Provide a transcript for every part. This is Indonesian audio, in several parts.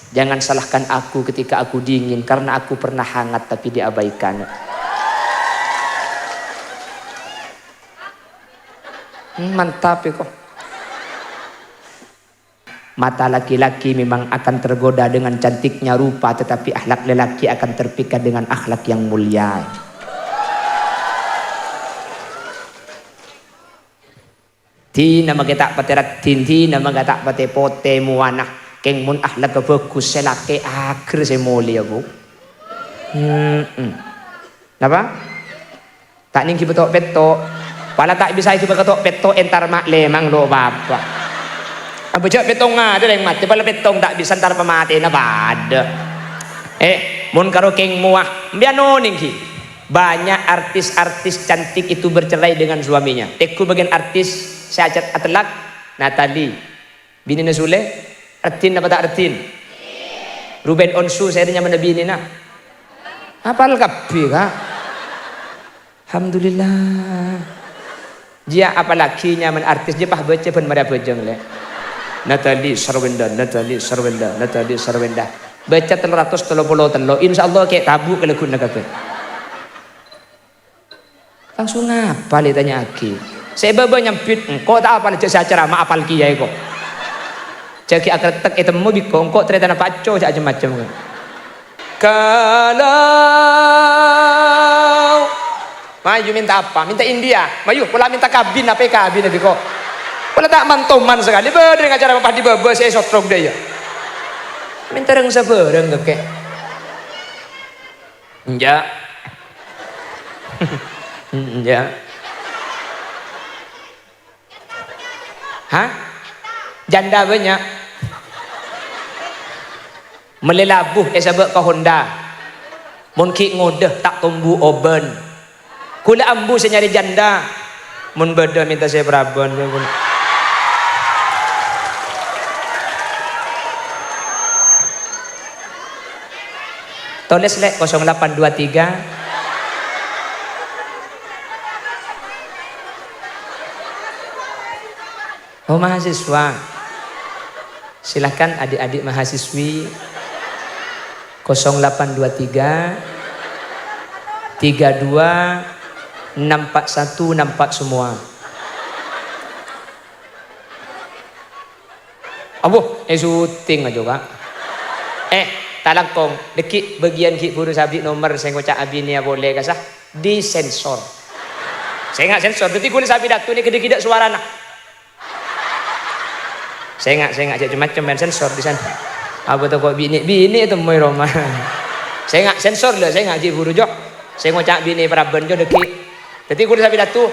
Jangan salahkan aku ketika aku dingin, karena aku pernah hangat tapi diabaikan. Mantap ya kok. Mata laki-laki memang akan tergoda dengan cantiknya rupa, tetapi akhlak lelaki akan terpikat dengan akhlak yang mulia. Tina magata pateratin, tina magata pate pote muana, keng mun akhlak bagus selaki akhir semulia bu. Napa? Tak ning kibetok petok, pala tak bisa itu beketok petok entar mak lemang lo bapak. Abjak petong ada yang mati, pala petong tak bisa entar pemati na bad. Mun karo keng muah, biano ningki. Banyak artis-artis cantik itu bercerai dengan suaminya. Teku bagian artis Syajat Atlak, Natali, bini Nasule, Artin apa tak Artin? Ruben Onsu, saya mana bini na? Apal kapi kah? Alhamdulillah. Dia apalagi nyaman artis dia pah baca pun mada bejeng le. Natali Sarwenda, Natali Sarwenda, Natali Sarwenda. Baca 333, insyaallah kayak tabu kalau guna kata. Langsung apa le tanya aki? Saya baba nyampit, kau tak apa saya ceramah apal kiai kok. Jadi akan tak itu mau bikong kok ternyata nak paco macam-macam. Kalau maju minta apa? Minta India. Maju, pula minta kabin apa kabin tapi kok. Pula tak mantoman sekali. Berdeng acara apa di baba saya sotrok dia. Minta reng sabareng kek. Enggak. Enggak. Hah? Janda banyak. Melelabuh sabak ke Honda. Mun ki ngodah tak tumbuh oben. Kula ambu saya nyari janda. Mun beda minta saya berabon. Tulis lek 0823 Oh mahasiswa, silahkan adik-adik mahasiswi 0823 32 641 nampak semua. Abuh, syuting aja kak. Talangkong, deki bagian ki guru sabdi nomor saya ngocak abini ya boleh kasah disensor. Saya nggak sensor, berarti kulit sabi datu ini gede-gede suara nak. Saya nggak macam-macam main sensor di sana. Apa tuh kok bini itu mau Roma. Saya nggak sensor lah, saya ngaji buru jok. Saya ngocak bini peraban jok deki. Jadi kulit sabi datu.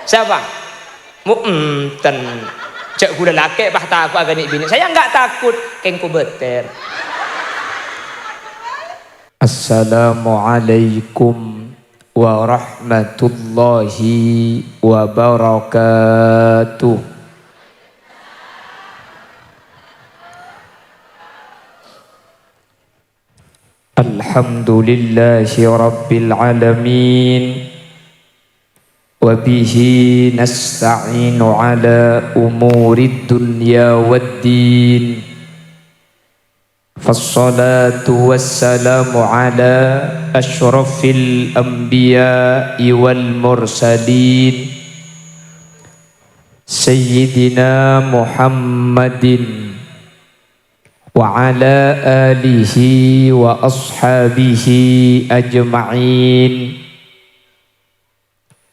Siapa? Mu'ten. Cek gula laki bah takut agak bini. Saya nggak takut, kengku beter. Assalamualaikum warahmatullahi wabarakatuh. Alhamdulillahi rabbil alamin. وبه نستعين على أمور الدنيا والدين فالصلاة والسلام على أشرف الأنبياء والمرسلين سيدنا محمد وعلى آله وأصحابه أجمعين.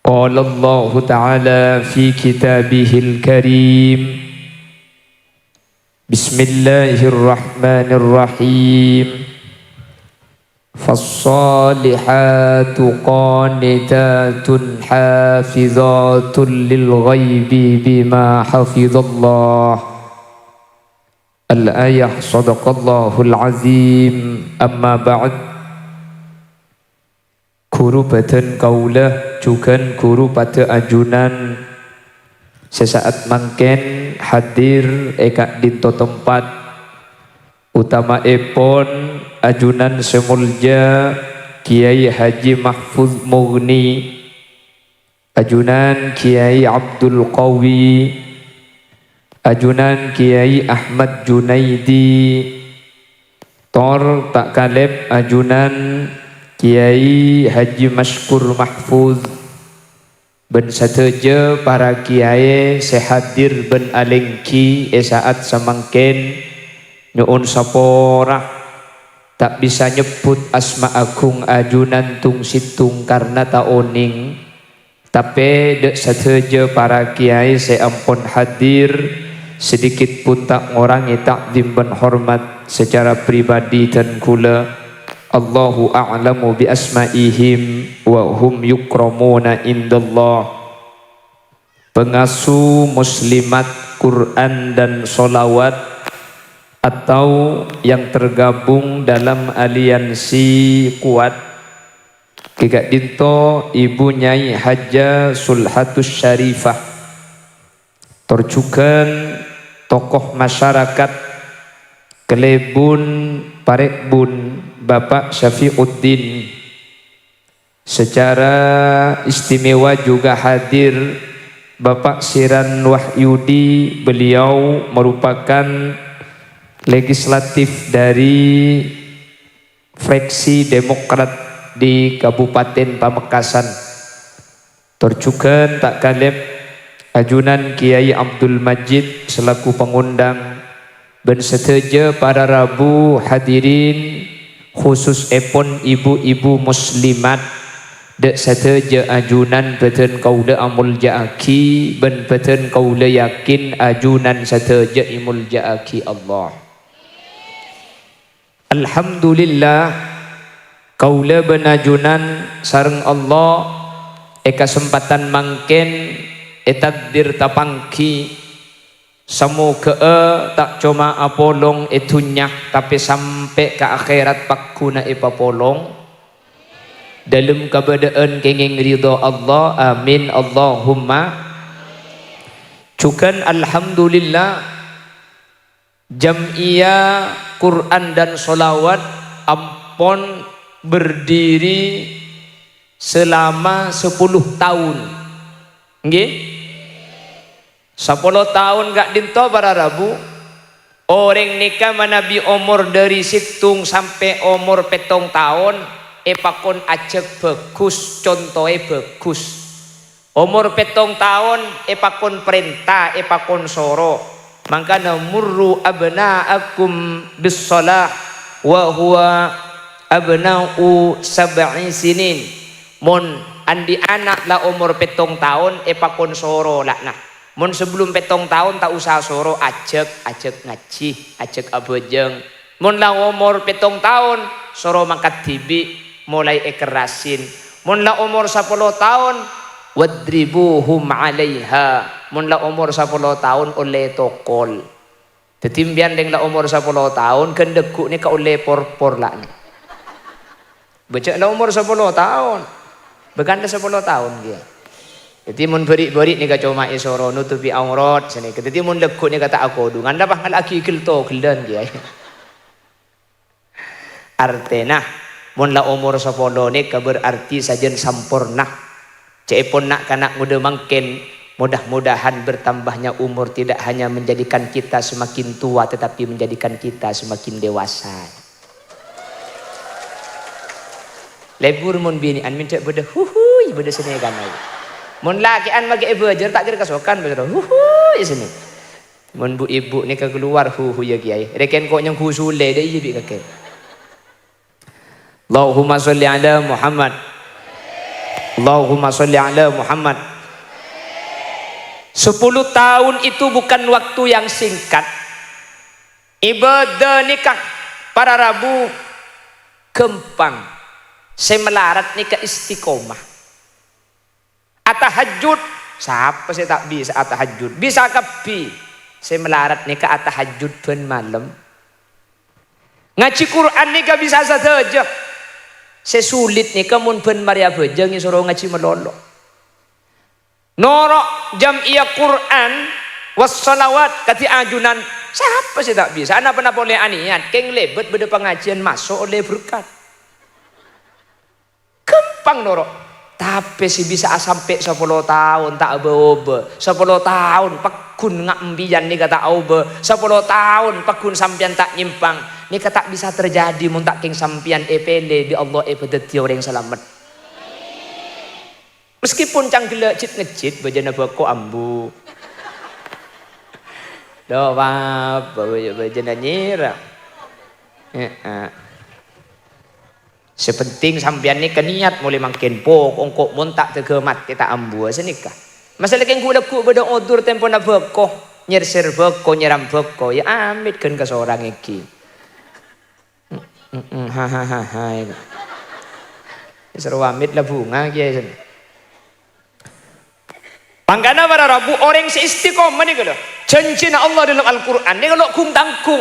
قال الله تعالى في كتابه الكريم بسم الله الرحمن الرحيم فالصالحات قانتات حافظات للغيب بما حفظ الله. الآية صدق الله العظيم. أما بعد guru badan kaulah juga guru pada ajunan sesaat mangken hadir eka dinto tempat utama epon ajunan semulja Kiai Haji Mahfuz Mughni ajunan Kiai Abdul Qawi, ajunan Kiai Ahmad Junaidi, tor tak kaleb ajunan Kiai Haji Mashkur Mahfuz, ben sateje para kiai sehadir ben alengki saat samangken nyuun sapora tak bisa nyebut asma agung ajunan tung situng karena tak oning, tapi dek sateje para kiai seampun hadir sedikit pun tak ngorangi takdim ben hormat secara pribadi dan kula. Allahu a'lamu bi asma'ihim wa hum yukramuna indallah. Pengasuh muslimat Quran dan solawat atau yang tergabung dalam aliansi kuat Kegak Dinto Ibu Nyai Haja Sulhatus Syarifah, terjukan tokoh masyarakat Kelebun Parekbun Bapak Syafiuddin, secara istimewa juga hadir Bapak Siran Wahyudi. Beliau merupakan legislatif dari fraksi Demokrat di Kabupaten Pamekasan. Terjukan tak kaleb ajunan Kiai Abdul Majid selaku pengundang ben seteje para Rabu hadirin khusus epon ibu-ibu muslimat dek sateje ajunan beten kaula amul jaaki ben beten kaula yakin ajunan sateje imul jaaki Allah. Alhamdulillah kaula benajunan sareng Allah kesempatan mangken takdir tapangki semoga tak cuma apolong itunya tapi sampai ke akhirat pakuna ipapolong dalam keadaan kenging ridho Allah. Amin Allahumma. Cukan alhamdulillah Jam'iyah Quran dan Solawat ampun berdiri selama 10 tahun. Nggih? 10 tahun Kak Dinto para Rabu. Orang nikah manabi umur dari situng sampai umur 7 tahun pakon acek bagus, contohnya bagus. Umur 7 tahun pakon perintah, pakon soro. Maka namurru abna'akum bis-shalah wa huwa abna'u 7 sinin. Mon andi anak lah umur 7 tahun pakon soro lah nah. Mun sebelum 7 tahun tak usah soro ajek ngaji, ajek abojeng. Mun lah umur 7 tahun soro mangkat tibi mulai ekerasin. Mun lah umur 10 tahun wadribuhum 'alaiha. Mun lah umur 10 tahun oleh tokol. Tetimbian deng lah umur 10 tahun kendeguk ni ka oleh por-por lah. Becek lah umur 10 tahun. Beganda 10 tahun dia. Jadi mun berik-berik ni ka cuma isoro nutupi aurat sini. Jadi mun lekuk ni kata aku du. Nganda pah laki kilto kildan dia. Artena mun la umur 10 ni ka berarti sajen sampurna. Cepon nak kanak muda mangken mudah-mudahan bertambahnya umur tidak hanya menjadikan kita semakin tua tetapi menjadikan kita semakin dewasa. Lebur mun bini an minta beda huhui beda sini kan. Mun laki an mage bejer tak kira kasokan bener. Huhui sini. Mun bu ibu ni ka keluar huhui ya kiai. Reken kok nyang husule de ibi kakek. Allahumma sholli ala Muhammad. Allahumma sholli ala Muhammad. 10 tahun itu bukan waktu yang singkat. Ibadah nikah para Rabu kempang. Semelarat nikah istiqomah. Atahajud siapa sih tak bisa atahajud? Bisa kapi. Saya melarat nikah atahajud ben malam. Ngaji Quran nikah bisa saja. Saya sulit nikah mun ben Maria bejeng suruh ngaji melolo. Norok Jam'iyah Quran wassalawat kati ajunan siapa sih tak bisa? Anak pernah boleh aniat keng lebet beda pengajian masuk oleh berkat. Kempang norok. Tapi si bisa sampai 10 tahun tak obe-obe. 10 tahun pekun ngak mbiyan ni kata obe. 10 tahun pekun sampian tak nyimpang. Ni kata bisa terjadi mun tak king sampian epele di Allah pedeti orang selamat. Meskipun cang gelek cit ngecit bejana bako ambu. Do apa bejana nyira. Sepenting sampean ni keniat mulai makin pok ongkok montak tergemat kita ambu senikah. Masalah keng gula ku beda odur tempo na beko nyerser beko nyeram beko ya amit kan ke seorang iki. Hahaha. Seru amit lah bunga kiai. Panggana para rabu orang seistiqomah ni kalau janji Allah dalam Al-Quran ni kalau kung tangkung.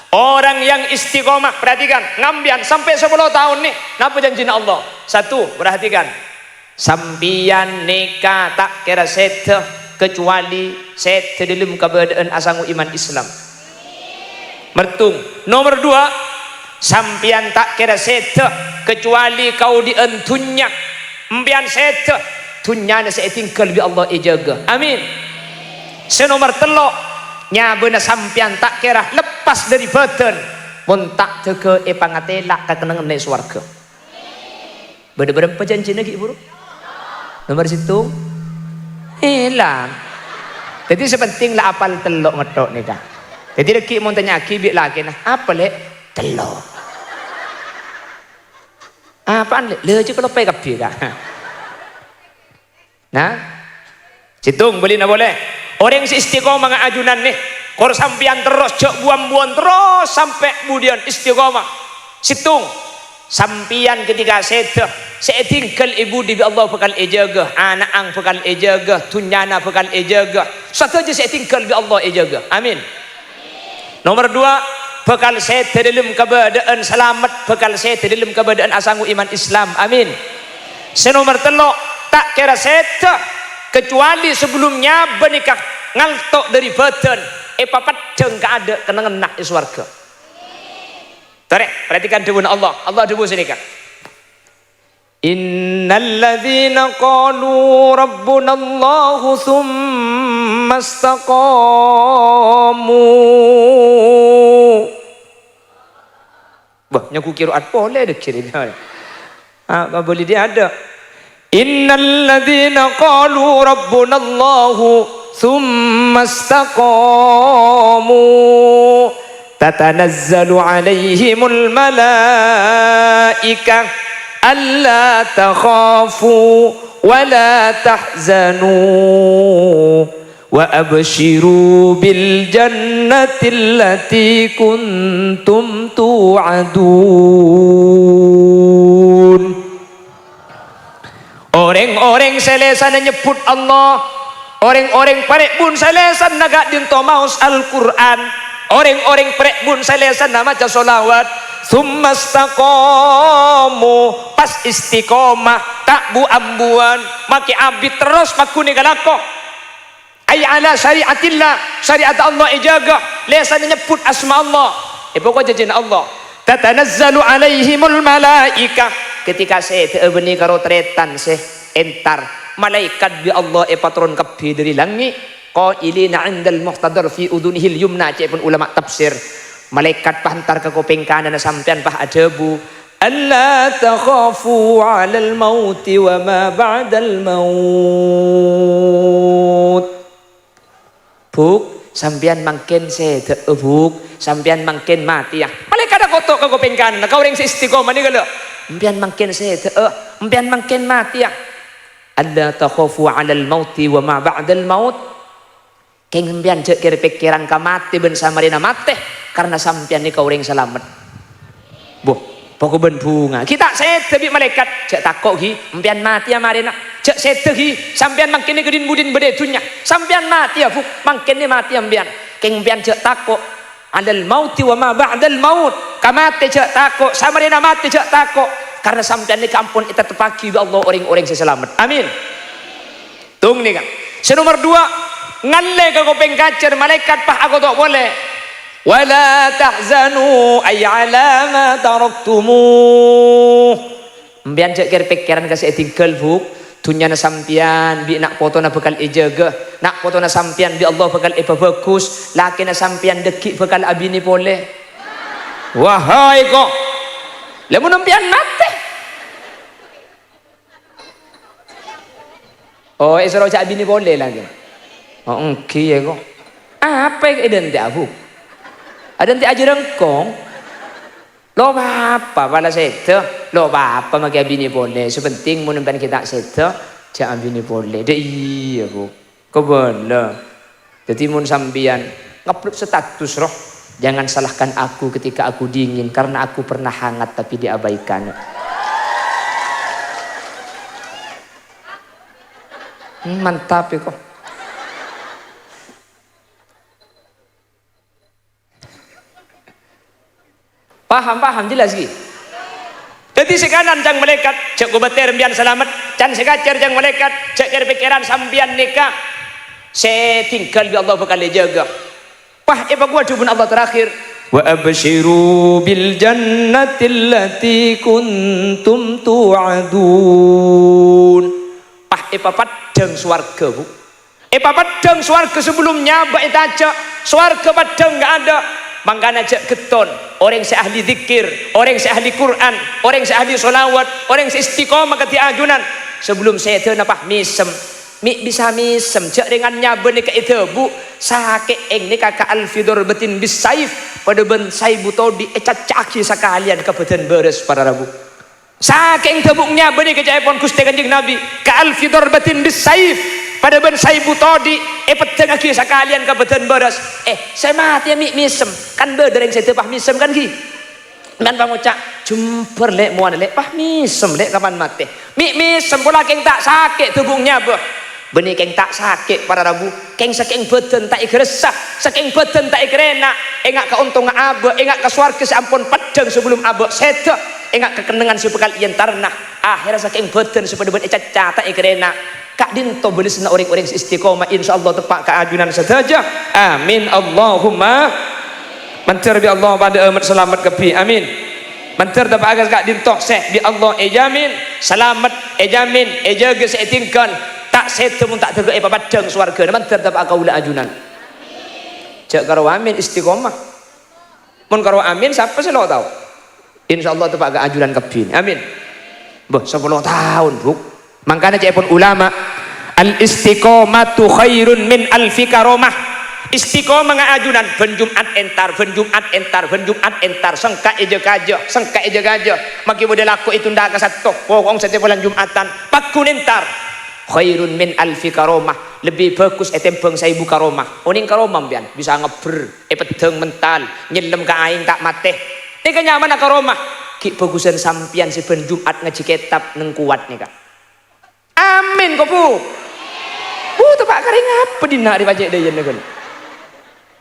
Orang yang istiqomah, perhatikan, ngambian sampai 10 tahun nih, napa janjinya Allah? Satu, perhatikan, sampian nikah tak kira sete kecuali sete dalam keberadaan asangu iman Islam. Mertung. Nomor 2, sampian tak kira sete kecuali kau dientunya, ambian sete, tunyana saya tinggal bi Allah ijaga. Amin. Senomor 3. Nya beuna sampean tak kira lepas dari badan mun tak teu epangatela ka kenangan naik swarga. Bener-bener perjanjian lagi bro. Nomor situ hilang. Jadi sepenting lah apal telok ngetok nih kak. Jadi lagi mau tanya ki lagi nah apa lek telok. Apaan lek le je kalau pe kapi kak. Nah, situng beli na boleh. Orang si istiqomah dengan ajunan nih, kor sampian terus cok buang-buang terus sampai kemudian istiqomah. Situng sampian ketika saya tinggal ibu di Allah bekal ejaga, anak ang bekal ejaga, tunyana bekal ejaga. Satu aja saya tinggal di Allah ejaga. Amin. Nomor 2, bekal saya dalam keadaan selamat, bekal saya dalam keadaan asangu iman Islam. Amin. Senomor 3, tak kira saya kecuali sebelumnya benikah ngaltok dari badan papat jeng ada kenangan nak iswarga. Tarik perhatikan dewan Allah debu sini kan. Innalladzina qalu rabbuna Allahu tsumma istaqamu. Bah nyaku qiraat boleh dek kirimnya. Boleh dia ada. Innalladzina qalu rabbuna Allahu thumma istaqamu tatanazzalu alaihimul malaikah alla takhafu wa la tahzanu wa abshiru bil jannati allati kuntum tu'adun. Orang-orang selesan nyebut Allah, orang-orang parek bun selesan naga dinto maus Al-Quran, orang-orang parek bun selesan nama solawat, summa istaqamu pas istiqomah tak bu ambuan maki abid terus makuni galako ay ala syariatillah, syariat Allah ijaga lesan nyebut asma Allah pokoknya janji Allah tatanazzalu alaihimul malaikah. Ketika saya terbeni karo tretan saya entar malaikat bi Allah patron kabeh dari langit qailina 'indal muhtadar fi udunihil yumna pun ulama tafsir malaikat pantar ke kuping kanan sampean pah ajabu alla takhafu 'alal maut wa ma ba'dal maut. Buk sampean mangken saya buk sampean mangken mati ya malaikat kotok ke kuping kanan kau ring istiqomah ni kalau mbian mangken saya mbian mangken mati ya alla takhafu 'alal mauti wa ma ba'dal maut. Keng mbian cek kira pikiran ka mati ben samarina mati karena sampean ni kau ring selamat. Boh pokok ben bunga kita saya tebi malaikat cek takok hi mbian mati ya marina cek saya hi sampean mangken ni gedin budin bede dunya sampean mati ya bu mangken ni mati ya mbian keng mbian cek takok 'alal mauti wa ma ba'dal maut kamate cek takok samarina mati cek takok karena sampean ni kampun kita tepaki Allah orang-orang selamat. Amin. Tung ni kan. Senomor 2 ngalle ka kopeng kacer malaikat pah aku tak boleh. Wala tahzanu ay ala ma taraktumu. Mbian cek pikiran ka saya tinggal buk Tunya na sampian bi nak foto na bakal ijaga, nak foto na sampian bi Allah bakal ipabagus, laki na sampian dekik bakal abini boleh. Wahai kok, lamun nampian mate. Oh, isro cak abini boleh lagi. Oh, engki ya kok. Apa yang identik aku? Ada nanti aja rengkong. Lo apa pala seto? Lo apa magi abini boleh. Sepenting mun nampian kita seto, cak abini boleh. Deh iya bu. Kebala. Jadi mun sampian ngupload status roh. Jangan salahkan aku ketika aku dingin karena aku pernah hangat tapi diabaikan. Mantap ya kok. Paham jelas ki. Jadi sekanan jang malaikat cek gubater bian selamat, can sekacer jang malaikat cek pikiran sambian nikah. Saya tinggal bi Allah bakal jaga. Wah, gua dubun Allah terakhir. Wa abshiru bil jannati allati kuntum tu'adun. Pah padang swarga, Bu. Padang swarga sebelumnya mbak itaja swarga padang enggak ada. Mangkana cek keton, orang yang ahli zikir, orang yang ahli Quran, orang yang ahli solawat, orang yang istiqomah kati ajunan. Sebelum saya tahu napah misem, bisa misem cek dengannya benih ke itu bu sakit eng ni kakak alfidor betin bisaif pada ben sai buto di cacaki sekalian kebetulan beres para rabu. Saking tebuknya benih ke jaipon kusti kanjeng Nabi ke alfidor betin bisaif. Pada ben saya butodi peteng aki sekalian kebetulan beres. Saya mati ya misem kan beder yang saya tepah misem kan ki. Dan pengucap jumper lek muan lek pah misem lek kapan mati. Misem pula keng tak sakit tubuhnya bah. Benih keng tak sakit para rabu. Keng saking beden tak ikresah, saking beden tak ikrena. Engak keuntung abe, engak ke swarga seampun pedang sebelum abe sedo. Engak kekenangan sebekal iyan tarnah. Akhirnya saking beden sepeda ben caca tak ikrena. Kak dinto boleh sena orang-orang istiqomah insyaallah tepak keajunan saja. Amin Allahumma. Mantar bi Allah pada amat selamat kepi. Amin. Mantar dapat agas kak dinto seh bi Allah ejamin selamat ejamin ejaga setingkan tak setu tak tergo padang swarga. Mantar dapat kaula ajunan. Cak karo amin istiqomah. Mun karo amin siapa sih lo tahu? Insyaallah tepak keajunan kepi. Amin. Boh 10 tahun, Bu. Makanya jepun ulama al istiqomatu khairun min alfi karomah. Istiqomah ngajunan ben Jumat entar sengka eja gajo maki bude laku itu ndak kasatto wong setiap bulan Jumatan pakun entar khairun min alfi karomah lebih bagus etembang 1000 karomah. Oning karomah pian bisa ngeber pedeng mental nyelem ka aing tak mateh ini kenyaman karomah ki bagusan sampian si ben Jumat ngaji kitab neng kuat nih kak. Amin kok bu. Tepak kering apa dina di pajak dia kan?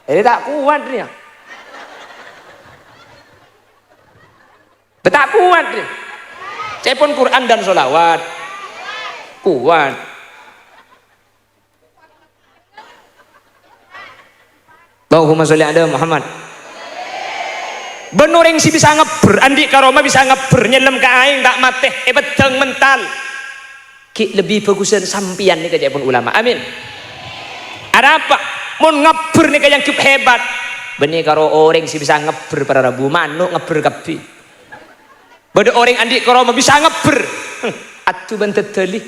Ini tak kuat dia. Tak kuat dia. Cepon Quran dan solawat kuat. Allahumma sholli ala Muhammad. Benoreng si bisa ngeber, andi karoma bisa ngeber nyelem ke aing tak mateh, pedang mental. Lebih bagusan sampian nih kejapun ulama. Amin. Ada apa? Mau ngeber nih yang hebat. Benih karo orang sih bisa ngeber para rabu manuk ngeber kepi. Bada orang andi karo bisa ngeber. Atu ben teteli.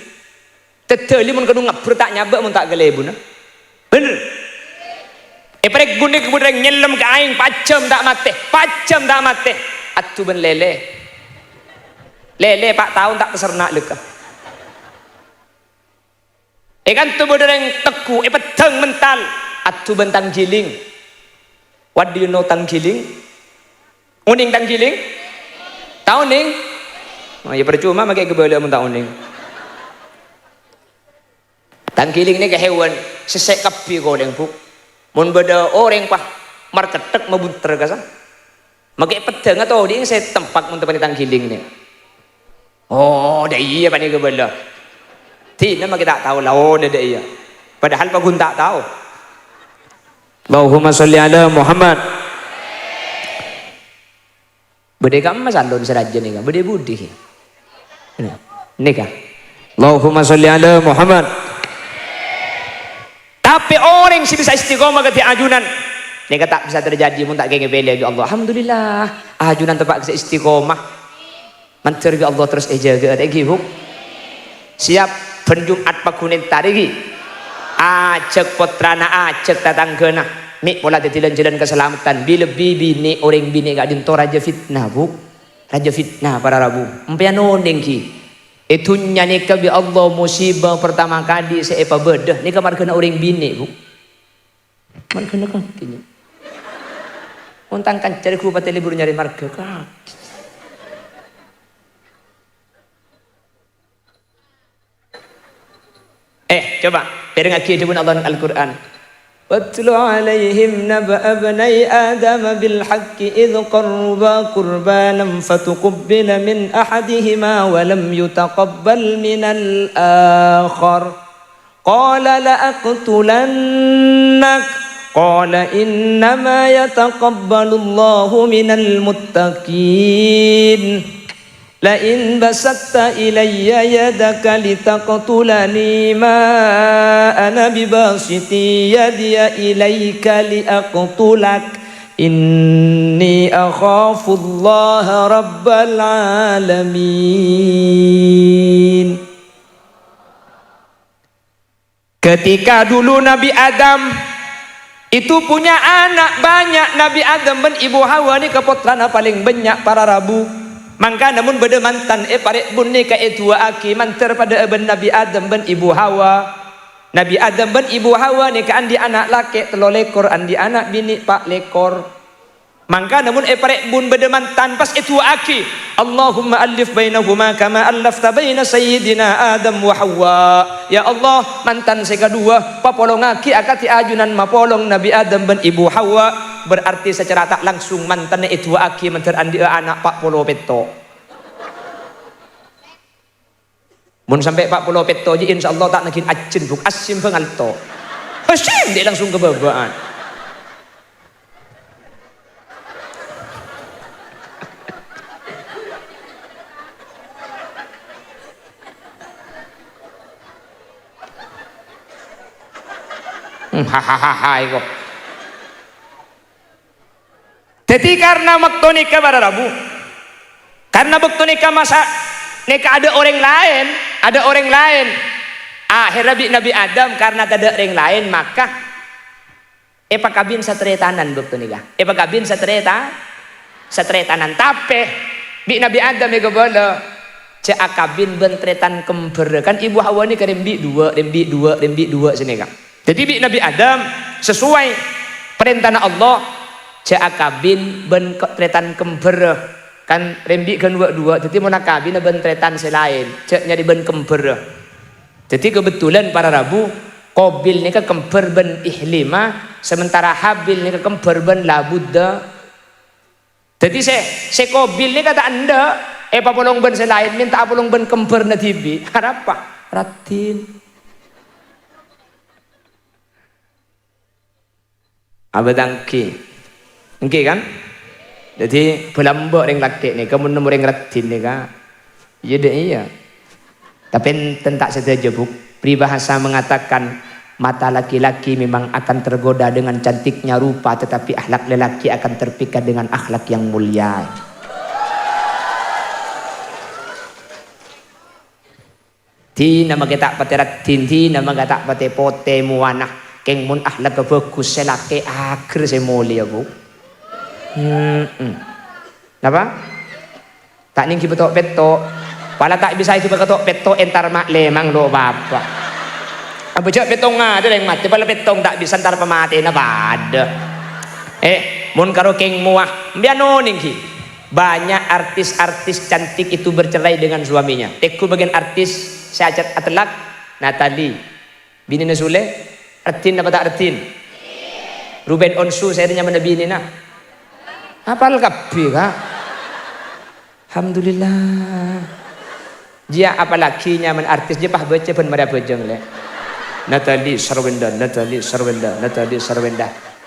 Teteli mun kudu ngeber tak nyabak mun tak gelebuna. Bener. Prek gune kemudian nyelem ke aing pacem tak mate. Atu ben lele. Lele pak tahun tak kesernak leka. Kan tubuh yang teku, pedang mental, atu bentang jiling. What do you know tang jiling? Uning tang jiling? Tahu ning? Oh ya percuma pakai kebala mun tak uning. Tang jiling ni ke hewan sesek kapi ko deng bu. Mun beda orang pah marketek mabunter kasa. Pakai pedang atau ding saya tempat mun tempat tang jiling ni. Oh, dah iya pani kebala. Tidak kita tahu lah oh ada iya. Padahal bagun tak tahu. Allahumma sholli ala Muhammad. Bede kam masalon seraja nih kan. Bede budi. Nih kan. Allahumma sholli ala Muhammad. Tapi orang sih bisa istiqomah ke ajunan. Ini tak bisa terjadi mun tak kenge beli ya Allah. Alhamdulillah. Ajunan tempat ke istiqomah. Mantir ya Allah terus jaga ada gihuk. Siap penjumat pakunin tarigi. Acek potrana acek tatanggana. Mik pola jalan-jalan keselamatan. Bila bibi ni orang bini gak dinto raja fitnah bu. Raja fitnah para rabu. Empiano nengki. Itunya nikah bi Allah musibah pertama kali seepa bedah nikah markena orang bini bu. Markena kakinya. Untangkan cari ku pati libur nyari marga kak. Coba pereng aki jebun Allah Al-Quran. واتل عليهم نبأ ابني آدم بالحق إذ قربا قربانا فتقبل من أحدهما ولم يتقبل من الآخر قال لأقتلنك قال إنما يتقبل الله من المتقين لئن بسطت إلي يدك لتقتلني ما أنا بباسط يدي إليك لأقتلك إني أخاف الله رب العالمين. Ketika dulu Nabi Adam itu punya anak banyak, Nabi Adam dan Ibu Hawa ini keputrana paling banyak para rabu. Maka namun beda mantan parek bun ni ka dua aki mantar pada ben Nabi Adam ben Ibu Hawa. Nabi Adam ben Ibu Hawa ni ka andi anak laki telo lekor, andi anak bini pak lekor. Maka namun parek bun beda mantan pas dua aki. Allahumma alif bainahuma kama alafta baina sayyidina Adam wa Hawa. Ya Allah mantan seka dua papolong aki akati ajunan mapolong Nabi Adam ben Ibu Hawa. Berarti secara tak langsung mantannya itu aki mantan andi anak 40 peto. Mun sampai 40 peto je insyaallah tak nakin acin buk asim pengalto. Asim dia langsung kebabaan. Hahaha kok. Jadi karena waktu nikah pada Rabu, karena waktu nikah masa nikah ada orang lain, akhirnya Nabi Adam karena ada orang lain maka kabin satretanan waktu nikah, kabin satretanan tapi Nabi Adam ya boleh cak kabin bentretan kember kan Ibu Hawa ini rembi dua sini kan. Jadi Nabi Adam sesuai perintah Allah cak kabin ben tretan kember kan rembi kan dua jadi mau kabin ben tretan selain cak nyari ben kember. Jadi kebetulan para rabu Qabil ni ke kember ben ihlima sementara Habil ni ke kember ben labudda. Jadi se Qabil ni kata anda papolong ben selain minta apolong ben kember na tibi harapa ratin abadangki. Oke kan? Jadi pelambak yang laki ni, kamu nomor yang ratin ni kan? Iya. Tapi tentak saja bu. Peribahasa mengatakan mata laki-laki memang akan tergoda dengan cantiknya rupa, tetapi akhlak lelaki akan terpikat dengan akhlak yang mulia. Ti nama kita pati ratin, ti nama kita pati pote muana. Keng mun akhlak bagus selaki akhir semulia bu. Apa? Tak ningki betok peto. Pala tak bisa itu betok peto entar mak lemang lo bapak. Apa cak petong ada yang mati. Pala petong tak bisa entar pemati na bada. Mun karo keng muah. Biano ningki. Banyak artis-artis cantik itu bercerai dengan suaminya. Teku bagian artis Syajat Atlak Natali. Bini Nasule. Artin apa tak artin? Ruben Onsu saya dengan mana bini nak? Apal kabeh kak. Alhamdulillah. Dia apalagi nyaman artis dia pah baca pun mara bojong le. Natali Sarwenda.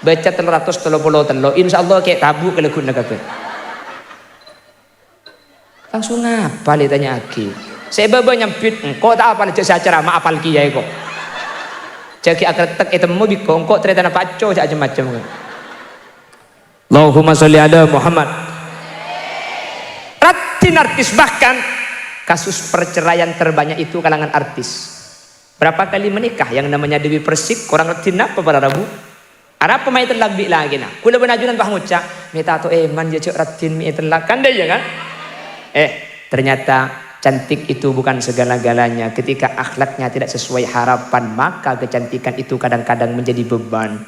Baca 333 insyaallah kayak tabu kelekun kabeh. Langsung apa le tanya aki. Saya bebe nyampit, kok tak apal cek saya ceramah apal kiai kok. Cek akretek itu mau bikong kok ternyata paco cek macam-macam. Allahumma sholli ala Muhammad. Ratin artis, bahkan kasus perceraian terbanyak itu kalangan artis. Berapa kali menikah yang namanya Dewi Persik, orang ratin apa pada Rabu? Ada pemain telak bi lagi nah. Kula benajunan bah ngucap, minta to man dia cek ratin mi telak kan dia kan? Ternyata cantik itu bukan segala-galanya. Ketika akhlaknya tidak sesuai harapan, maka kecantikan itu kadang-kadang menjadi beban.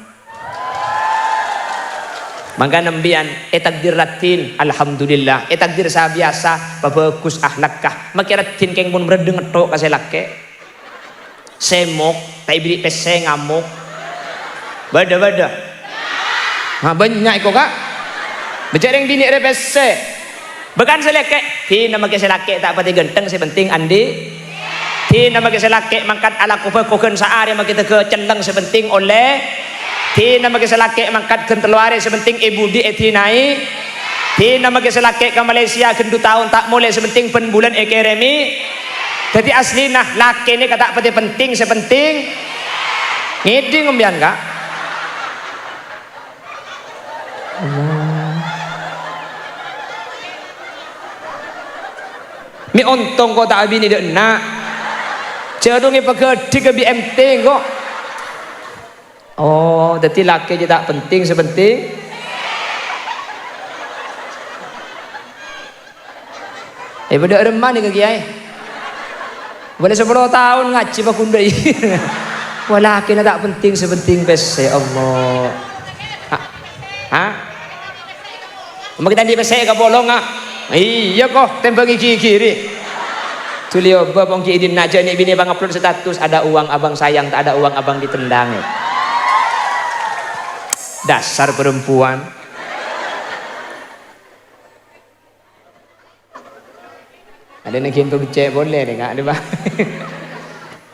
Maka nembian takdir ratin, alhamdulillah. Takdir saya biasa, bagus akhlakkah. Maka ratin keng pun berdeng tok kasih laki. Semok, tak beli pese ngamuk. Bada. Banyak kok kak. Bicara yang dini ada pese. Bukan selekek, tina maki selake tak pati genteng, sepenting andi. Tina maki selake mangkat ala kuken saari maki teke celeng sepenting oleh. Tina maki selake mangkat kenteluare sepenting ibu di etinai. Tina maki selake ke Malaysia kendu tahun tak mulai sepenting pen bulan ekeremi. Jadi asli nah laki ini kata pati penting sepenting. Ngidi ngombian kak. Mi ontong kau tak abini dek nak. Cerungi pegedi ke BMT kok. Oh, jadi laki je tak penting sepenting. Pada remah ni ke kiai. Boleh 10 tahun ngaji pak kundai. Wah laki tak penting sepenting pes. Ya Allah. Mau kita di pes ke bolong ah. Iya kok tembak kiri. Tulio babong kiidin naja ni bini bang upload status ada uang abang sayang, tak ada uang abang ditendang. Dasar perempuan. Ada yang kintu becek boleh deh kak, ada bang.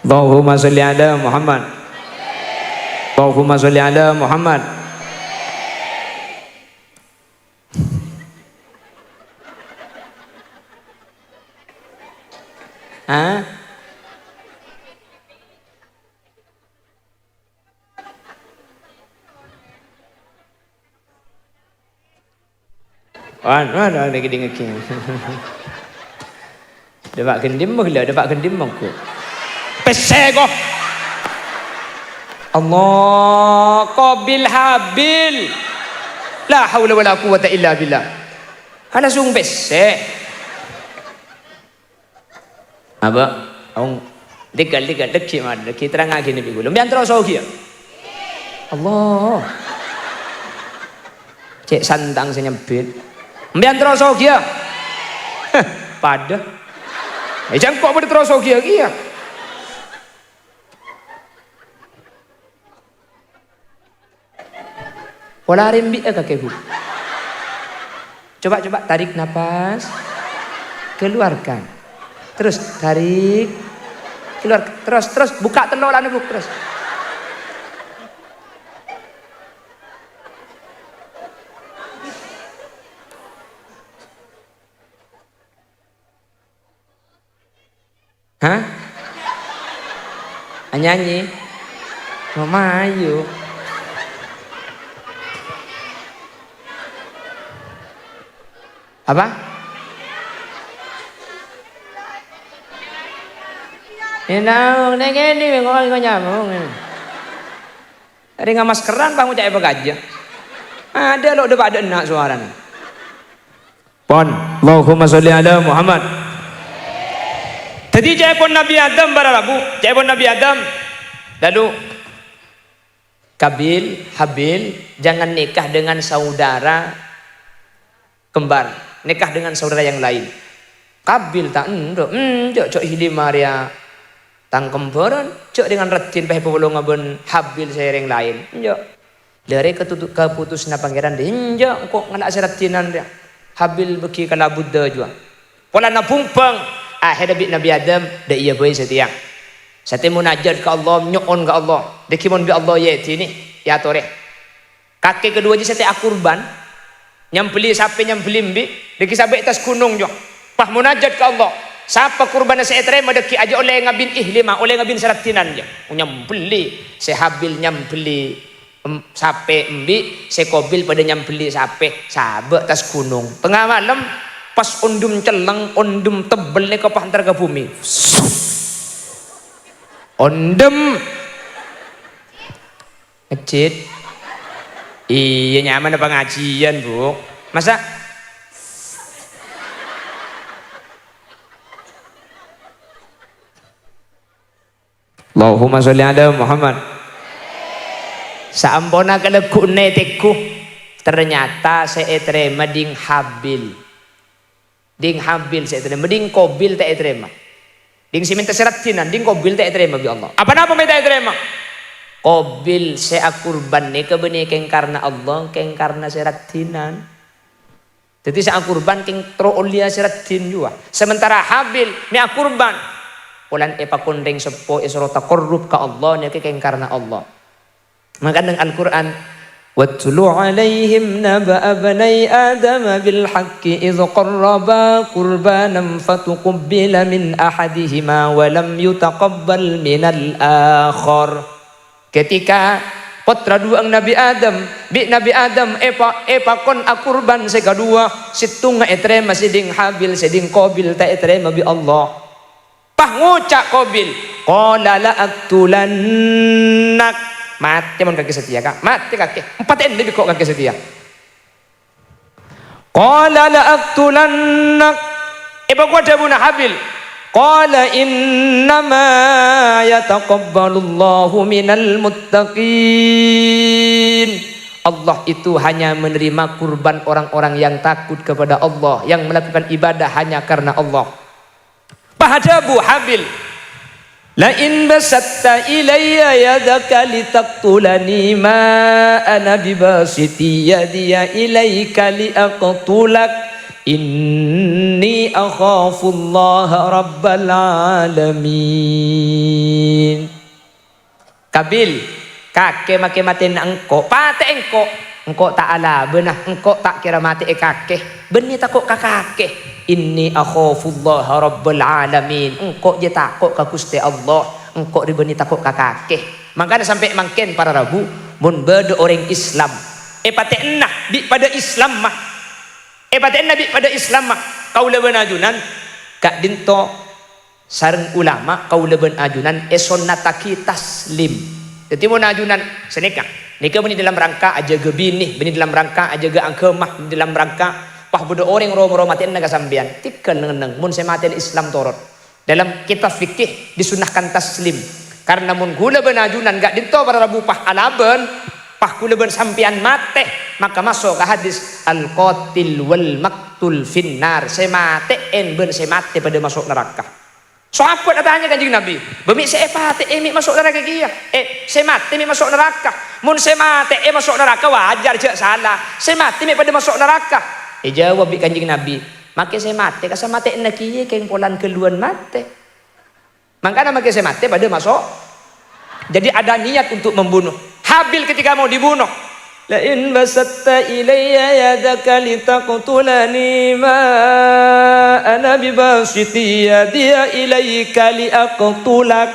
Allahumma sholli ala Muhammad. Allahumma sholli ala Muhammad. Mana lagi dengekin. Dapat gendim mula, dapat gendim aku. Pesego. Allah qabil habil. La haula wala quwata illa billah. Ana sung pese. Apa? Ong degal dekki mad dekki terang lagi ni bigulum. Biar terus oke. Allah. Cek santang senyempit. Mbian terus oke. Pada. Jangan kok pada terus oke ya. Pola rembi kakekku. Coba tarik nafas. Keluarkan. Terus tarik. Keluar. Terus buka telur anu terus. Hah? Nyanyi? Mama ayo. Apa? Inang ini ngomong nyamuk. Ada nggak maskeran bang ucap begaja. Ada lo udah ada enak suaranya. Pon, Allahumma sholli ala Muhammad. Jadi jaya pun Nabi Adam baralabu, jaya pun Nabi Adam. Lalu Habil, jangan nikah dengan saudara kembar, nikah dengan saudara yang lain. Kabil tak endo, cok hili Maria tang kembaran, cok dengan retin peh pulung ngabun Habil sereng lain, cok. Dari keputusan pangeran dia, cok kok ngelak seratinan dia. Habil beki kala Buddha juga. Pola napumpang. Akhirnya Nabi Adam dah iya boy setia. Sate munajat ke Allah, nyokon ke Allah. Dekimon bi Allah ya ini ya tore. Kakek kedua je sate akurban. Nyampeli sapi nyampeli mbi, deki sampai atas gunung jo. Pah munajat ke Allah. Siapa kurban si Etrema deki aja oleh ngabin ihlima, oleh ngabin seratinan dia. Nyambeli, si Habil nyambeli sape embi, si Kobil pada nyambeli sape, sabe tas gunung. Tengah malam pas undum celeng, undum tebel nih ke pantar ke bumi. Undum ngecit. Iya nyaman pengajian, Bu. Masa Allahumma sholli ala Muhammad. Saampona keleku neteku ternyata seetrema ding Habil. Ding Habil seetrema ding Kobil teetrema. Ding siminta seratinan ding Kobil teetrema bi Allah. Apa napa meta etrema? Kobil seakurban ni kebeni keng karena Allah keng karena seratinan. Jadi seakurban keng tro'ulia seratin juga. Sementara Habil mi akurban ulan epakundeng sepo isrota korup ka Allah ni keng karena Allah. Maka dengan Al-Quran وَاتْلُ عَلَيْهِمْ نَبَأَ بَنِي آدَمَ بِالْحَقِّ إِذْ قَرَّبَا قُرْبَانًا فَتُقُبِّلَ مِنْ أَحَدِهِمَا وَلَمْ يُتَقَبَّلْ مِنَ الْآخَرِ. Ketika putra duang Nabi Adam, bi Nabi Adam epa kon akurban sekadua situng etrema siding Habil siding Kobil ta etrema bi Allah. Pah ngucak Kobil, qala la aktulannak. Mati mon kaki setia kak, mati kaki. 4 lebih kok kaki setia. Qala la aktulannak. Ibu gua dabuna Habil. Qala innama yataqabbalullahu minal muttaqin. Allah itu hanya menerima kurban orang-orang yang takut kepada Allah, yang melakukan ibadah hanya karena Allah. Fahadabu Habil. La in basatta ilayya yadaka litaqtulani ma ana bibasiti yadiya ilayka liaqtulak inni akhafullaha rabbal alamin. Kabil kake make matin engko pate engko tak ala benah engko tak kira mati kake beni takut kakake. Inni akhafullaha rabbal alamin. Engkau je takut ka Gusti Allah, engkau ribeni takut ka kakeh. Makanya sampai mangken para rabu mun bede orang Islam pate enah bi pada Islam mah pate enah bi pada Islam mah kau leben ajunan kak dinto sareng ulama kau leben ajunan sunnataki taslim. Jadi mun ajunan senikah nikah beni dalam rangka aja ge bini, beni dalam rangka aja ge angkemah, beni dalam rangka pah bodo orang roh matiin naga sambian tikal neng mun sematen Islam torot dalam kitab fikih disunahkan taslim karena mun gula benajunan gak dinto para rabu pah alaben pah gula ben sampian mate maka masuk ke hadis al qatil wal maktul finnar semate en ben semate pada masuk neraka. Sahabat tanya kanjeng Nabi bemi sepate emi masuk neraka kia semate mi masuk neraka mun semate masuk neraka wajar je salah semate mi pada masuk neraka. Jawab kanjeng Nabi, make saya mate kasa mate nak kiye keng polan keluan mate. Makanya make saya mate pada masuk. Jadi ada niat untuk membunuh. Habil ketika mau dibunuh, la in basatta ilayya yadaka litaqtulani ma ana bibasiti yadiya ilayka liaqtulak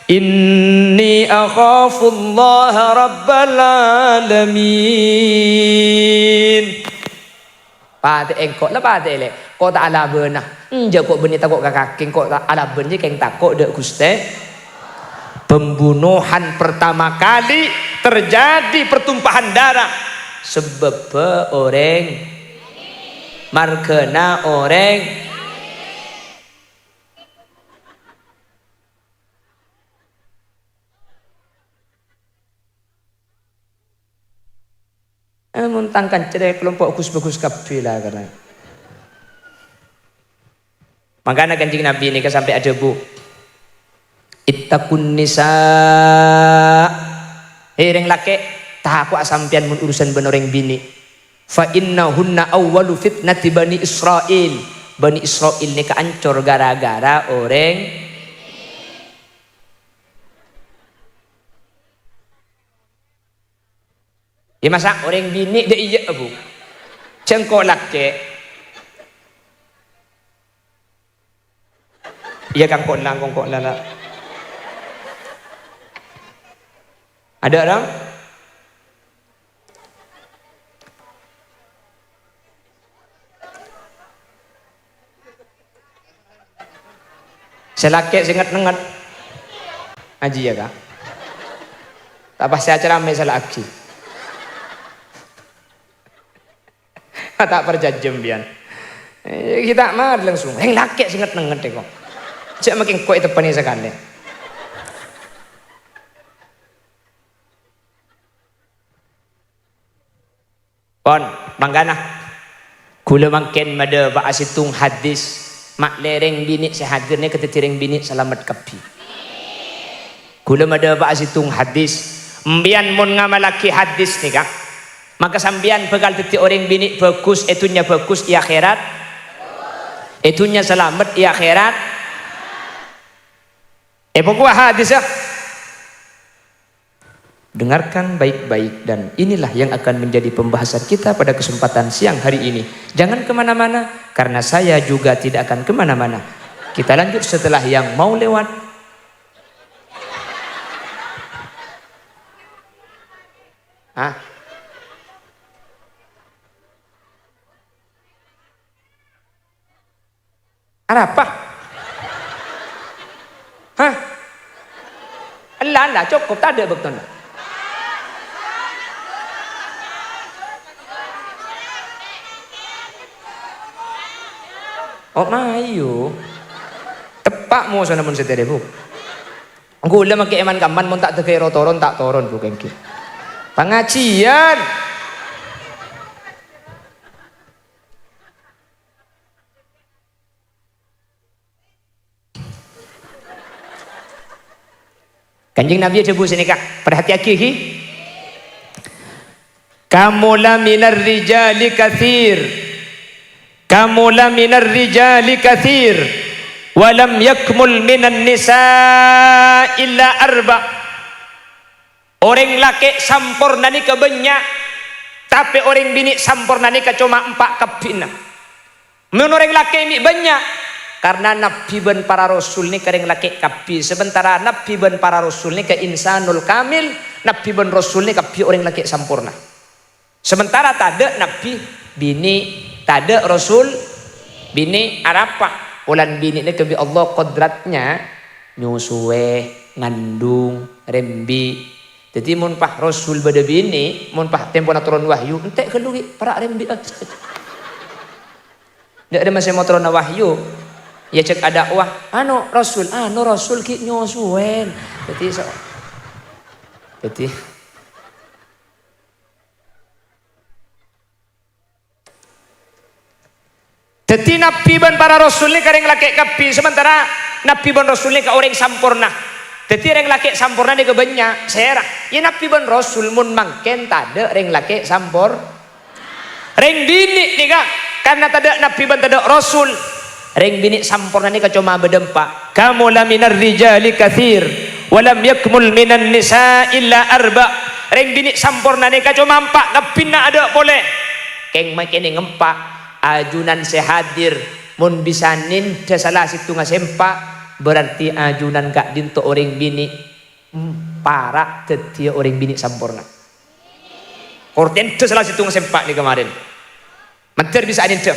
inni akhafullaha rabbal alamin. Pate engkau lah pate le, kau tak ala benah, kok beni takut kakak, kau tak ala beni keng takut dek Gusti. Pembunuhan pertama kali terjadi pertumpahan darah sebab orang markena orang muntangkan cerai kelompok bagus kabila karena makanya kanjeng Nabi ini sampai ada bu ittaqun nisa hereng laki takut sampean mun urusan benoreng bini fa innahunna awwalu fitnati bani Israil. Bani Israil ini keancur gara-gara orang ya masa orang bini dia iya bu cengkok laki Iya kang kok lala. Ada orang? Selake singet nenget. Aji ya kak. Tak pasti acara me selaki. Tak perjajem bian. Kita mah langsung. Laki singet nenget deh kok. Cek makin kok itu pani sekali. Pon, manggana. Kula makin mada ba asitung hadis. Mak lereng bini sehadirnya ketetireng bini selamat kapi. Kula mada ba asitung hadis. Mbian mun ngamalaki hadis nih kak. Maka sambian bekal teti orang bini bagus, itunya bagus di akhirat. Itunya selamat di akhirat. Pokoknya hadis ya. Dengarkan baik-baik dan inilah yang akan menjadi pembahasan kita pada kesempatan siang hari ini. Jangan kemana-mana karena saya juga tidak akan kemana-mana. Kita lanjut setelah yang mau lewat. Hah? Apa? Hah? Lah cukup tak ada betul. Oh mayu tepak mo sana mun setere bu gula make eman kaman mun tak tegay rotoron tak toron bu kengki pengajian Kanjeng Nabi debu sini kak perhati aki kamula minar rijali kathir kamula minar rijali kathir walam yakmul minan nisa illa arba. Orang laki sampurna ni kebanyak tapi orang bini sampurna ni cuma 4 kapina. Mun orang laki ni banyak karena nabi ben para rasul ni kareng laki kapi sementara nabi ben para rasul ni ke insanul kamil nabi ben rasul ni kapi orang laki sampurna. Sementara tade nabi bini tade rasul bini arapa ulan bini ni kebi Allah kodratnya nyusuwe ngandung rembi jadi mun pah rasul bade bini mun pah tempo turun wahyu entek kelugi para rembi ndak ada masih mau turun wahyu ya cek ada wah anu rasul ki nyusuwen jadi jadi nabi ban para rasul ni kareng laki kapi sementara nabi ban rasul ni ka orang sampurna. Jadi orang laki sampurna ni kebanyak. Saya ya nabi ban rasul mun mangken tade orang laki sampur. Reng bini ni kak karena tade nabi ban tade rasul. Reng bini sampurna ni ka cuma bedempa. Kamu la minar rijali kathir walam yakmul minan nisa illa arba. Reng bini sampurna ni ka cuma 4 kapina ada boleh. Keng makene ngempak ajunan sehadir mun bisa ninda salah situ ngasempa berarti ajunan kak dinto orang bini para tetia orang bini sampurna korten itu salah situ ngasempa nih kemarin mentir bisa ninda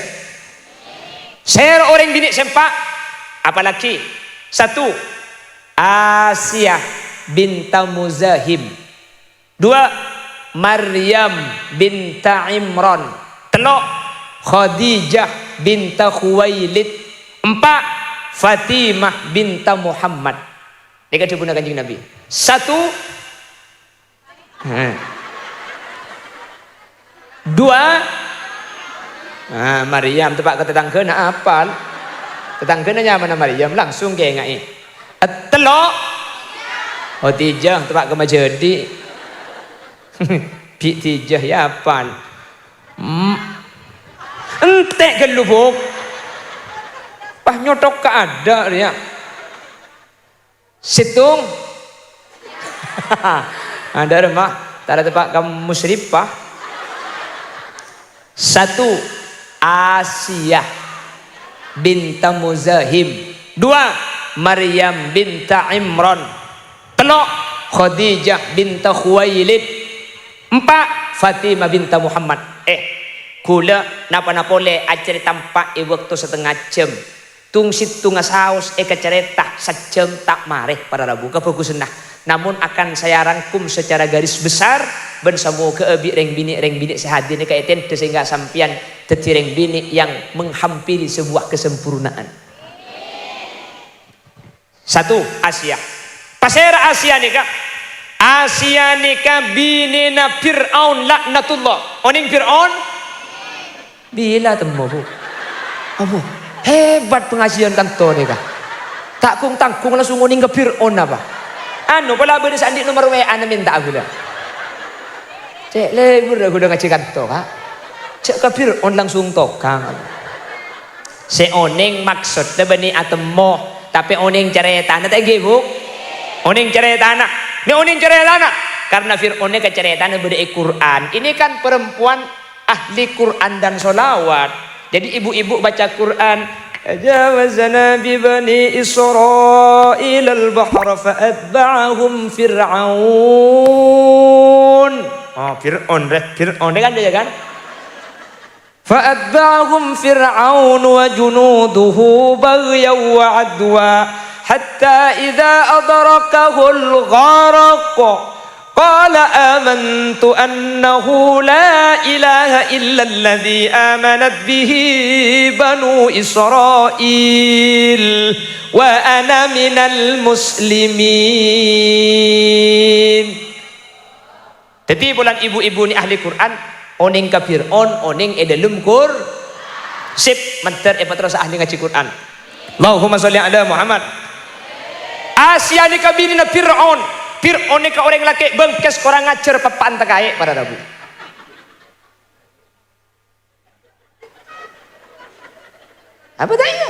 share orang bini sempa apalagi 1 Asia binta Muzahim 2 Maryam binta Imran 3 Khadijah binta Khuwailid 4 Fatimah binta Muhammad. Ini kan digunakan Kanjeng Nabi 1 2 Maryam tepak ke tetanggana apal tetanggananya mana Maryam langsung kayak ngai 3 Khadijah tepak ke Majadi Bi Tijah ya apal entek gelubuk pah nyotok ke ada ya situng ada remah tak ada tempat kamu musyrifah 1 Asia binta Muzahim 2 Maryam binta Imran. Telok Khadijah binta Khuwailid. 4 Fatimah binta Muhammad. Kula napa-napa le acara tampak waktu setengah jam. Tung situ ngasaus kecerita sejam tak mareh para rabu kebagusan nah. Namun akan saya rangkum secara garis besar ben semua keebi reng bini sehadir ni kaiten sehingga sampian teti reng bini yang menghampiri sebuah kesempurnaan. 1 Asia. Pasera Asia ni kak. Asia ni kak binina Fir'aun laknatullah. Oning Fir'aun bila temu bu. Abu hebat pengajian kantor ni kak. Takung tangkung langsung oning ke Fir'aun apa? Anu pala beri sandi nomor WA na minta aku dah. Cek lebur aku dah ngaji kantor kak. Cek ke Fir'aun langsung tokang. Se oning maksud dah bani atemo tapi oning cerita na tak bu. Oning cerita na. Ni oning cerita na. Karena Fir'aun ni cerita na beri Quran. Ini kan perempuan ahli Quran dan solawat. Jadi ibu-ibu baca Quran. Jawazana bi bani Israil al-bahr fa'atba'ahum Fir'aun. Fir'aun kan dia kan? Fa'atba'ahum Fir'aun wa junuduhu baghyan wa 'adwa hatta idza adrakahu al-gharq قال آمنت أنه لا إله إلا الذي آمنت به بنو إسرائيل وأنا من المسلمين. Jadi bulan ibu-ibu ni ahli Quran oning ka Fir'aun oning edelum Qur sip menter terus ahli ngaji Quran. Allahumma sholli ala Muhammad. Asia ni kabini na Fir'aun. Fir'aun ni ka orang laki bengkes korang ngajar papan tekae pada rabu. Apa tanya?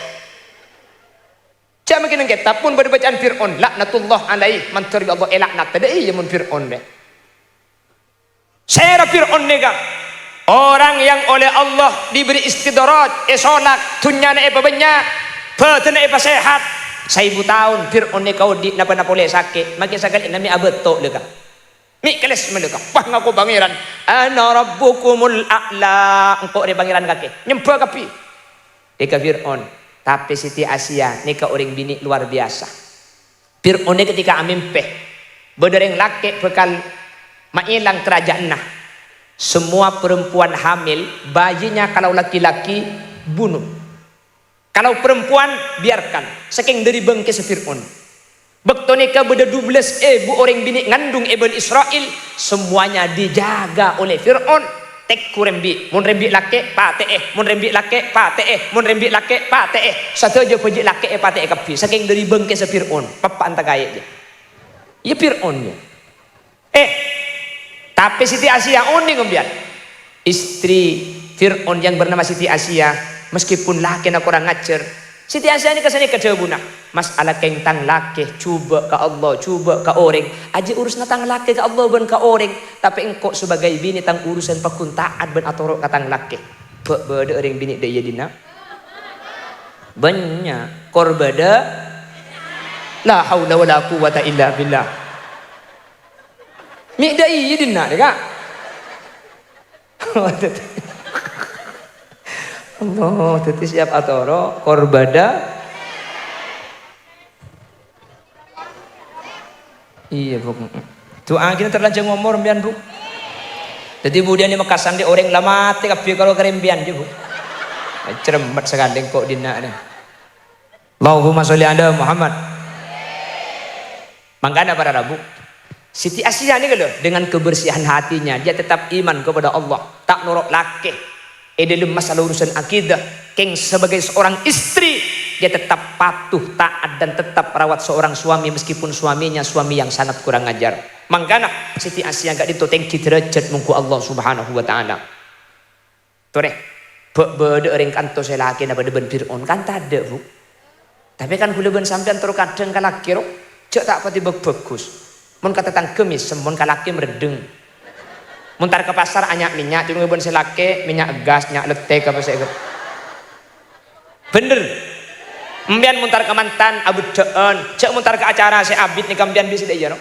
Cak makin kita pun berbacaan Fir'aun laknatullah alaih mantari Allah elaknat tadi iya mun Fir'aun deh. Saya Fir'aun ni ka orang yang oleh Allah diberi istidraj, solat, tunyana banyak, petena sehat. 1000 tahun Fir'aun ni kau di napa-napa boleh sakit makin sakit nami abetok leka mi keles meleka wah ngaku pangeran ana rabbukumul a'la engkau re pangeran kake nyembah kapi deka Fir'aun tapi Siti Asia ni ka orang bini luar biasa. Fir'aun ni ketika amimpeh bedereng laki bekal mailang kerajaan nah semua perempuan hamil bayinya kalau laki-laki bunuh. Kalau perempuan biarkan saking dari bengkes Fir'aun. Bektonika beda 12 orang bini ngandung Ibn Israel semuanya dijaga oleh Fir'aun. Tek kurembi mun rembi laki pate mun rembi laki pate mun rembi laki pate satu aja puji laki pate kapi saking dari bengkes Fir'aun papa antagaya dia. Ya Fir'aun ya. Tapi Siti Asia unik kemudian istri Fir'aun yang bernama Siti Asia. Meskipun laki nak kurang ngajar, Siti Asia ni kesini kedebuna. Masalah kentang laki, cuba ke Allah, cuba ke orang. Aji urus natang laki ke Allah ben ke orang. Tapi engkau sebagai bini tang urusan pakuntaat ben atorok katang laki. Beda orang bini dia dina. Banyak korbada. La haula wala quwata illa billah. Mi dia dina deka. Allah, teti siap atoro korbada. Iya bu. Doa kita terlanjur ngomor mbian bu. Jadi kemudian ini mekasan di orang lama tapi kalau kerembian je bu. Ceremet sekali kok dina ni. Allahumma sholli ala Muhammad. Mangkana para rabu. Siti Asia ni kalau dengan kebersihan hatinya dia tetap iman kepada Allah, tak norok laki. Dalam masalah urusan akidah, King sebagai seorang istri dia tetap patuh, taat dan tetap rawat seorang suami meskipun suaminya suami yang sangat kurang ajar. Mangkana Siti Asia gak ditotengki derajat mungku Allah Subhanahu wa taala. Tore, bede orang kanto saya laki na bede ben Fir'aun kan tade bu. Tapi kan kula ben sampean terus kadang kalaki ro, cek tak pati bagus. Mun kata tang kemis, mun kalaki meredeng. Muntar ke pasar anyak minyak, cuma ben selake minyak gas, minyak letek apa sih? Bener. Mbian muntar ke mantan abut deun, cek muntar ke acara si abid nih kambian bisa deh ya no.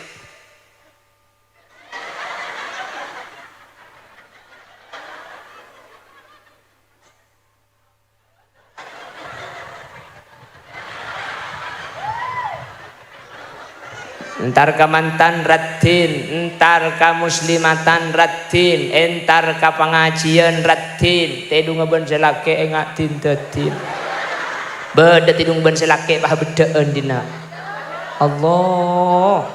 Entar ka mantan ratin, entar ka muslimatan ratin, entar ka pengajian ratin, tedung ngeben selake engak tintetin. Beda tidung ben selake pah bedeun dina. Allah.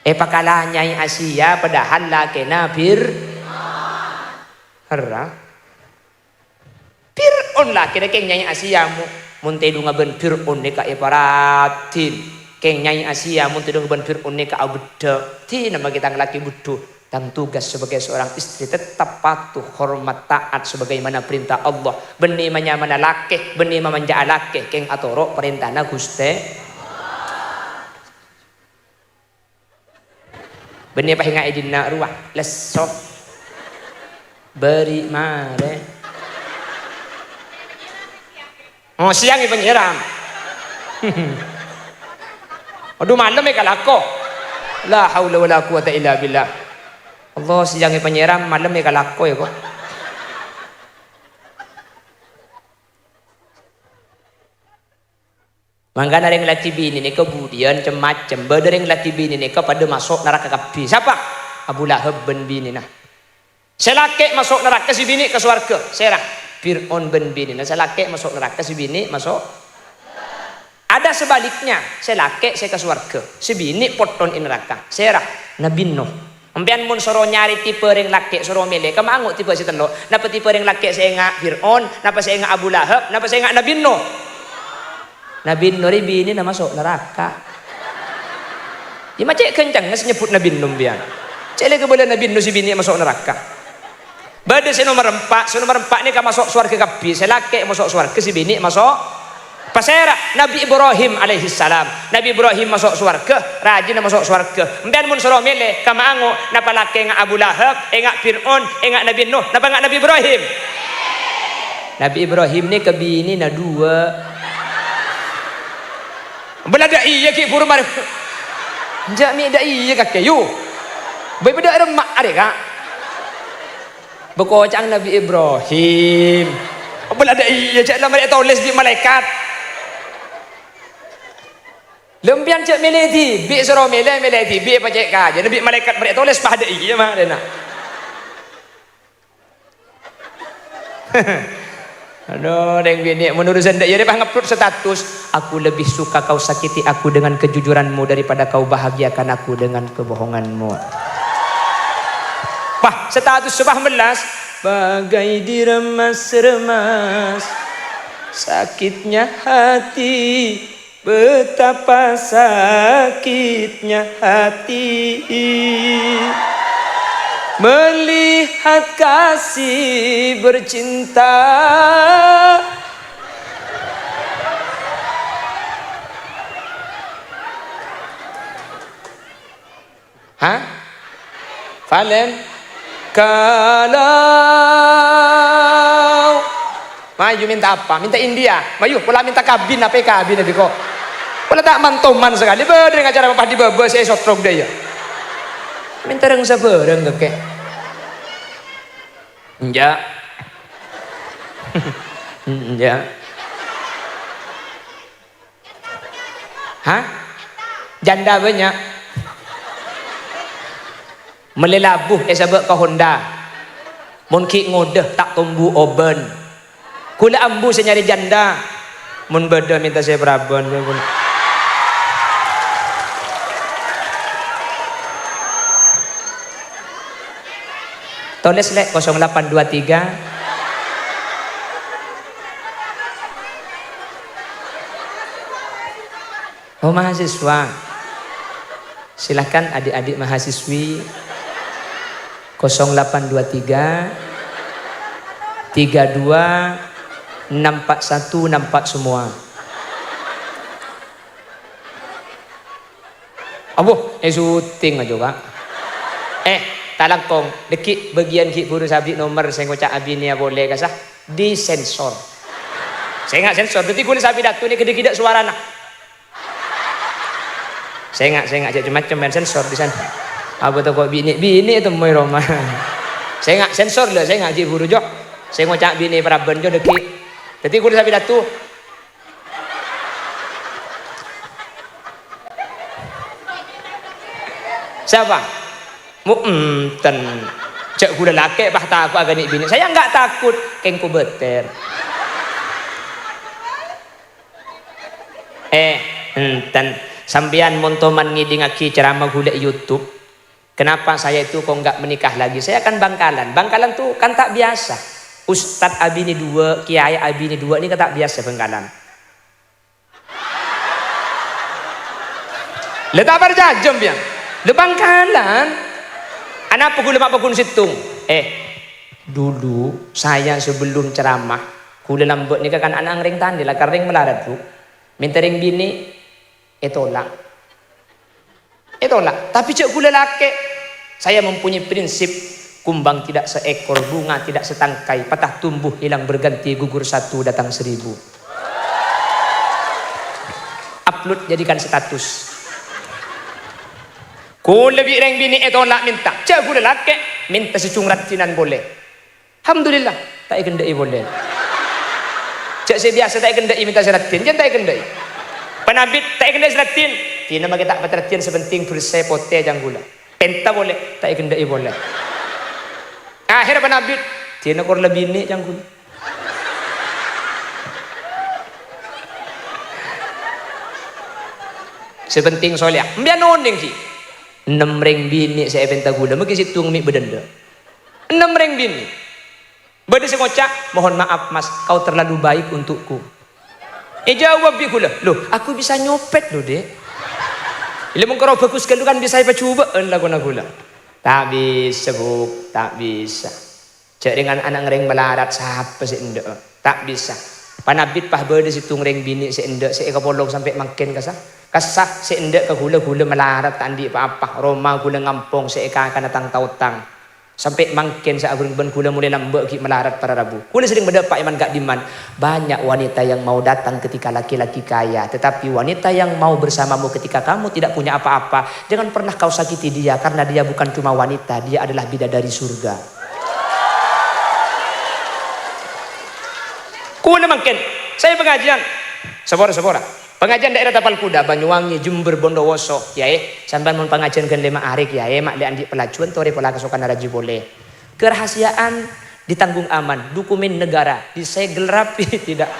Pakala Nyai Asia padahal lakena Herra. Fir'un lakena keng Nyai Asia mun tedung ngeben Fir'un ka iparatin. Keng Nyai Asia mun tidung ben Fir'un ka abeda. Ti nama kita laki butuh dan tugas sebagai seorang istri tetap patuh, hormat, taat sebagaimana perintah Allah. Beni mana laki, beni manja laki, keng atoro perintahna Guste. Beni pahinga idina ruah lesok beri mare. Oh siang penyiram. Aduh malam kalako. La haula wala quwata illa billah. Allah siang penyiram malam kalako ya kok. Mangga nareng laki bini ni kemudian macam bedereng laki bini ni pada masuk neraka kapi. Siapa? Abu Lahab ben bini nah. Selake masuk neraka si bini ke surga. Serah Fir'aun ben bini nah. Selake masuk neraka si bini masuk. Ada sebaliknya, saya laki, saya ke surga. Si bini poton in neraka. Serah Nabi Nuh. Ampian mun soro nyari tipe ring laki, soro mele. Kamu tipe si telo. Napa tipe ring laki saya ngak Fir'aun, napa saya ngak Abu Lahab, napa saya ngak Nabi Nuh. Nabi Nuh bini na masuk neraka. Di macam kencang ngas nyebut Nabi Nuh bian. Cek lagi boleh Nabi Nuh si bini masuk neraka. Bade si nomor 4 ni ka masuk surga kapi. Saya laki masuk surga, si bini masuk. Pasera Nabi Ibrahim alaihi salam. Nabi Ibrahim masuk surga, rajin masuk surga. Mbian mun soro mele kamaango napa lake ngak Abu Lahab, engak Fir'aun, engak Nabi Nuh, napa ngak Nabi Ibrahim? Nabi Ibrahim ni kebini na dua. Belada iya ki puru mari. Jami da iya kake yu. Bai beda remak are kak. Bekocang Nabi Ibrahim. Belada iya cak lamar tulis di malaikat. Lempian cek meleti, bi soro meleti, bi apa cek kaje, nabi malaikat mereka tulis pada iya mah dena. Aduh, deng bini menurut saya ya dia ngupload status, aku lebih suka kau sakiti aku dengan kejujuranmu daripada kau bahagiakan aku dengan kebohonganmu. Wah, status 11 bagai diremas-remas sakitnya hati. Betapa sakitnya hati melihat kasih bercinta. Hah? Valen? Kalau Maju minta apa? Minta India. Maju, pula minta kabin apa kabin nabi kok. Pula tak mantoman sekali. Berdeng acara apa di baba saya sotrok dia. Minta reng sabareng kek. Enggak. Enggak. Hah? Janda banyak. Melelabuh sabak ke Honda. Mun ki ngodeh tak tumbuh oben. Kula ambu saya nyari janda. Mun beda minta saya berabon. Tulis lek 0823. Oh mahasiswa. Silahkan adik-adik mahasiswi 0823 32 641 nampak semua. Abu, syuting aja kak. Talangkong, deki bagian ki buru sabdi nomor saya ngocak abinia boleh kasah disensor. Saya nggak sensor. Nanti kulit sapi datu ini gede-gede suara nak. Saya nggak macam-macam main sensor di sana. Apa tuh kok bini itu mau Roma. Saya nggak sensor lah. Saya ngaji buru jok. Saya ngocak bini peraban jo deki. Nanti kulit sapi datu. Siapa? Mu'ten. Cek gula laki bah takut agak bini. Saya nggak takut. Kengku beter. Enten sambian montoman ngiding aki ceramah gula YouTube. Kenapa saya itu kok nggak menikah lagi? Saya kan Bangkalan. Bangkalan tuh kan tak biasa. Ustadz abini 2, kiai abini 2 ini kan tak biasa Bangkalan. Letak berjajam biang. Le Bangkalan. Anak pukul 5 pukul situng. Dulu saya sebelum ceramah gula lambut ni kan anak ring tandi lah kering melarat bu. Minta ring bini, tolak. Tapi cek gula laki, saya mempunyai prinsip kumbang tidak seekor, bunga tidak setangkai, patah tumbuh hilang berganti, gugur 1 datang 1000. Upload jadikan status. Ku lebih ring bini tolak minta, cek gula laki, minta secung ratinan boleh. Alhamdulillah, tak kendai boleh. Cek saya biasa tak kendai minta seratin, jangan tak kendai. Penabit tak kendai seratin, tina magi tak patratin sepenting bersih pote jang gula. Penta boleh, tak kendai boleh. Akhir penabit, tina kor lebih ni jang gula. Sepenting solia, mbian nondeng ki. 6 ring bini saya penta gula, mungkin situ ngemi bedenda. 6 ring bini. Bade saya ngocak, mohon maaf mas, kau terlalu baik untukku. Jawab bi gula, loh aku bisa nyopet loh dek. Ilmu kau bagus kan bisa coba lagu gula. Tak bisa bu, tak bisa. Cek dengan anak ngereng melarat siapa sih ende? Tak bisa. Panabit pah bade situ ngereng bini si ende, si kapolong sampai makin kasah si ende ke gula melarat tandi apa-apa. Roma gula ngampong si akan datang tautang. Sampai makin saya ben gula mulai nambah ki melarat para rabu. Gula sering berdepak iman gak diman. Banyak wanita yang mau datang ketika laki-laki kaya, tetapi wanita yang mau bersamamu ketika kamu tidak punya apa-apa, jangan pernah kau sakiti dia karena dia bukan cuma wanita, dia adalah bidadari surga. Gula makin saya pengajian sebora. Pengajian daerah Tapal Kuda, Banyuwangi, Jember, Bondowoso, ya sampai mau pengajian kan 5 hari ya mak andi pelacuan tori pola kesukaan raji boleh. Kerahasiaan ditanggung aman, dokumen negara disegel rapi tidak.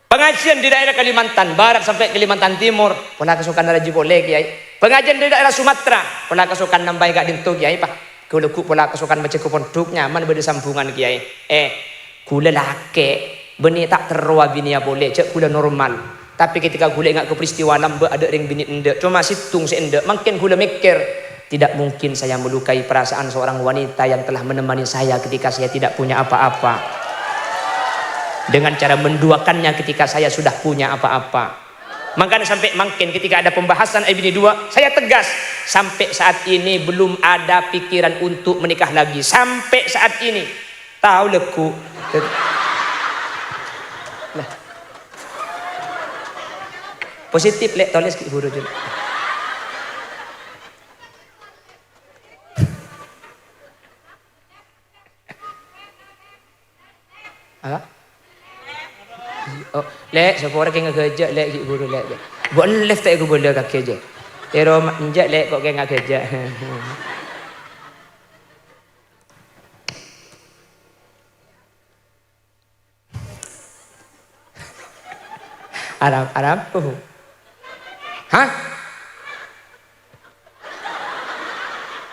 Pengajian di daerah Kalimantan Barat sampai Kalimantan Timur, pola kesukaan raji boleh kiai. Pengajian di daerah Sumatera, pola kesukaan nambah gak dintu kiai pak. Kuleku pola kesukaan baca kupon duk nyaman bersambungan kiai. Gula laki beni tak terwa bini ya boleh cek gula normal. Tapi ketika gula ingat ke peristiwa nambah ada ring bini ende cuma situng si ende makin gula mikir tidak mungkin saya melukai perasaan seorang wanita yang telah menemani saya ketika saya tidak punya apa-apa dengan cara menduakannya ketika saya sudah punya apa-apa. Makanya sampai makin ketika ada pembahasan bini 2 saya tegas sampai saat ini belum ada pikiran untuk menikah lagi sampai saat ini. Tahu leku positif lek tulis guru juga. Apa? Oh, lek sepora kena kerja lek guru lek. Boleh tak aku boleh kak kerja. Pero injak lek kok kena kerja. Arab. Hah?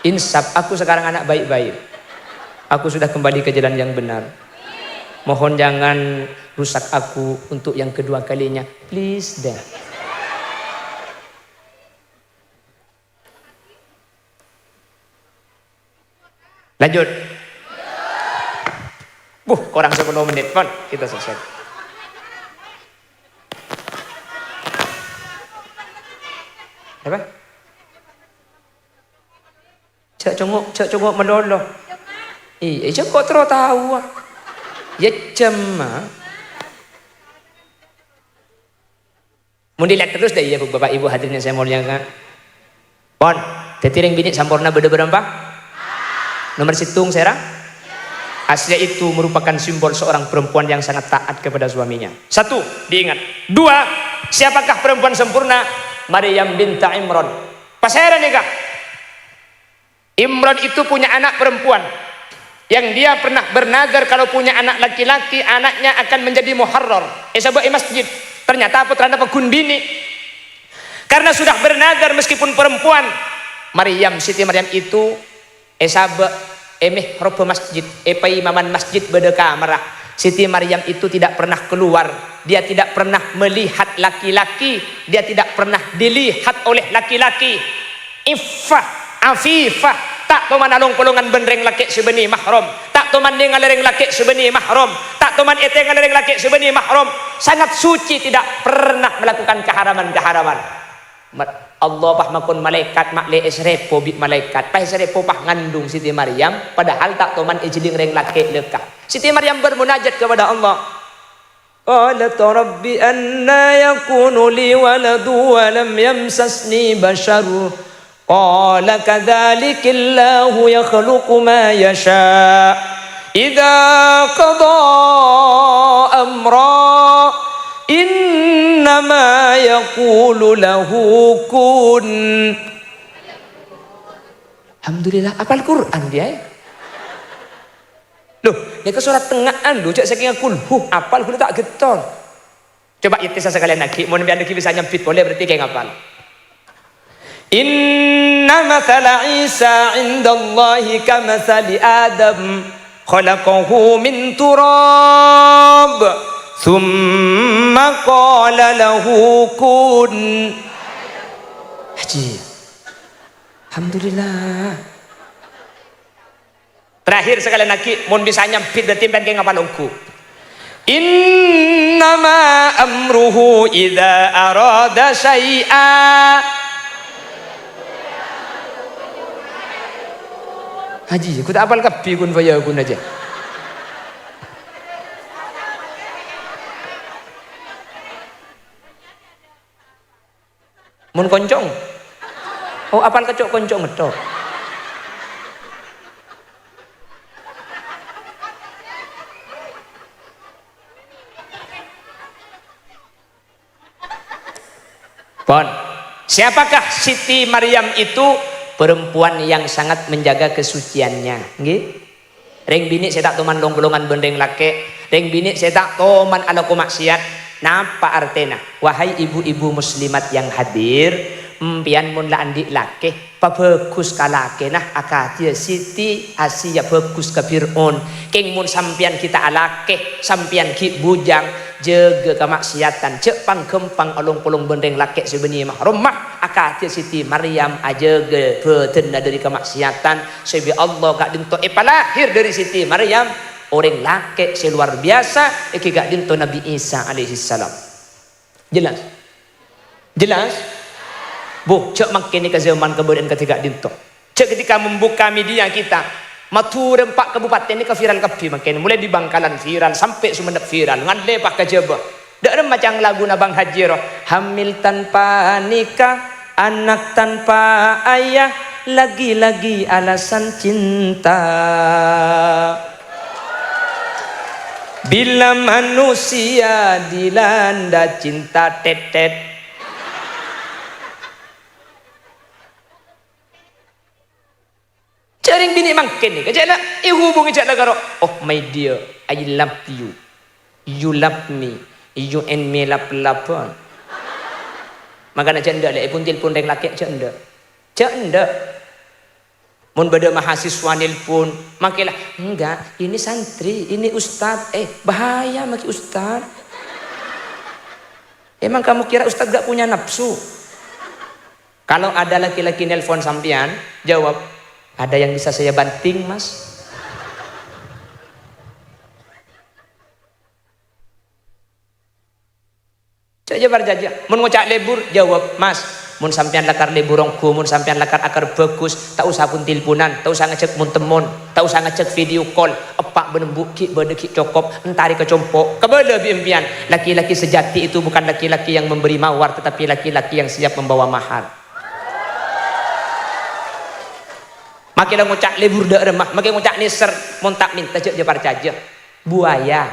Insaf, aku sekarang anak baik-baik. Aku sudah kembali ke jalan yang benar. Mohon jangan rusak aku untuk yang kedua kalinya. Please deh. Lanjut. Kurang 10 menit pun kita selesai. Apa? Cak congok meloloh. Cak kok terus tahu ah. Ya cema. Mau dilihat terus deh ya Bapak Ibu hadirin yang saya muliakan. Pon, tetiring bini sampurna beda berapa? Nomor situng serang? Aslia itu merupakan simbol seorang perempuan yang sangat taat kepada suaminya. Satu, diingat. Dua, siapakah perempuan sempurna? Maryam binta Imran. Pasaran ya kak? Imran itu punya anak perempuan yang dia pernah bernazar kalau punya anak laki-laki anaknya akan menjadi muharrar sebuah masjid. Ternyata putra pekun bini karena sudah bernazar meskipun perempuan. Maryam, Siti Maryam itu robo masjid imaman masjid beda marah. Siti Maryam itu tidak pernah keluar, dia tidak pernah melihat laki-laki, dia tidak pernah dilihat oleh laki-laki. Iffah afifah, tak toman alung polongan benreng laki sebeni mahram, tak toman dia ngalereng laki sebeni mahram, tak toman ete ngalereng laki sebeni mahram. Sangat suci, tidak pernah melakukan keharaman-keharaman. Allah pah makun malaikat makle esrepo bit malaikat pah esrepo pah ngandung Siti Maryam padahal tak toman ijling reng laki lekah. Siti Maryam bermunajat kepada Allah. Qalat rabbi anna yakunu li waladu wa lam yamsasni bashar. Qala kadzalika Allahu yakhluqu ma yasha. Idza qada amra innama yaqulu lahu kun. Alhamdulillah apal Quran dia. Loh, ini ke surat tengahan loh, cak saking kulhu apal kudu tak getol. Coba ikhtisar sekalian lagi, mau biar lagi bisa nyempit boleh berarti kayak ngapal. Inna mathala Isa indallahi kamathali Adam khalaqahu min turab thumma qala lahu kun. Haji. Alhamdulillah. Terakhir sekalian lagi, mau bisa nyempit berarti pengen kayak ngapal ungku. Innama amruhu idza arada syai'a. Haji, aku tak apal kapi kun faya kun aja. Mun koncong. Oh, apal kecok koncong ngetok. Pon, siapakah Siti Maryam itu? Perempuan yang sangat menjaga kesuciannya. Nggih. Reng bini saya tak toman long-golongan bendeng lake. Reng bini saya tak toman alaku maksiat. Napa artena? Wahai ibu-ibu muslimat yang hadir, pian mun la andi lake, pa bagus ka lake nah akatia Siti Asia bagus ka Fir'aun. Keng mun sampian kita alake, sampian ki bujang jaga kemaksiatan cek pangkempang alung-pulung bendeng laki sebeni mahrum mah akatia Siti Maryam ajaga betena dari kemaksiatan sebi Allah gak dinto palahir dari Siti Maryam orang laki seluar biasa gak dinto Nabi Isa alaihi salam. Jelas? Jelas? Bu, cek makin ke zaman kemudian ketika dinto cek ketika membuka media kita Matur 4 kabupaten ini ke viral kapi makin mulai di Bangkalan viral sampai Sumeneb viral ngan lepah ke Jaba. Dak macam lagu Abang Haji roh hamil tanpa nikah anak tanpa ayah lagi-lagi alasan cinta. Bila manusia dilanda cinta tetet. Caring bini makin ni, kejap nak, hubungi cak lagaro. Oh my dear, I love you, you love me, you and me lap. Maka nak cak ndak, pun telpon reng laki cak ndak. Mun beda mahasiswa nelpon, makilah enggak, ini santri, ini ustad, bahaya maki ustad. Emang kamu kira ustad gak punya nafsu? Kalau ada laki-laki nelpon sampean, jawab. Ada yang bisa saya banting mas? Cak jabar jajah, mau ngocak lebur, jawab mas. mun sampean lakar leburongku, mun sampean lakar akar bagus, tak usah pun tilpunan, tak usah ngecek mun temon, tak usah ngecek video call, epak benembuk ki bedeki cokop, entari kecompok, kebele impian. Laki-laki sejati itu bukan laki-laki yang memberi mawar, tetapi laki-laki yang siap membawa mahar. Makin ngucak lebur dak remah, makin ngucak niser, mun tak minta cek jepar caja. Buaya.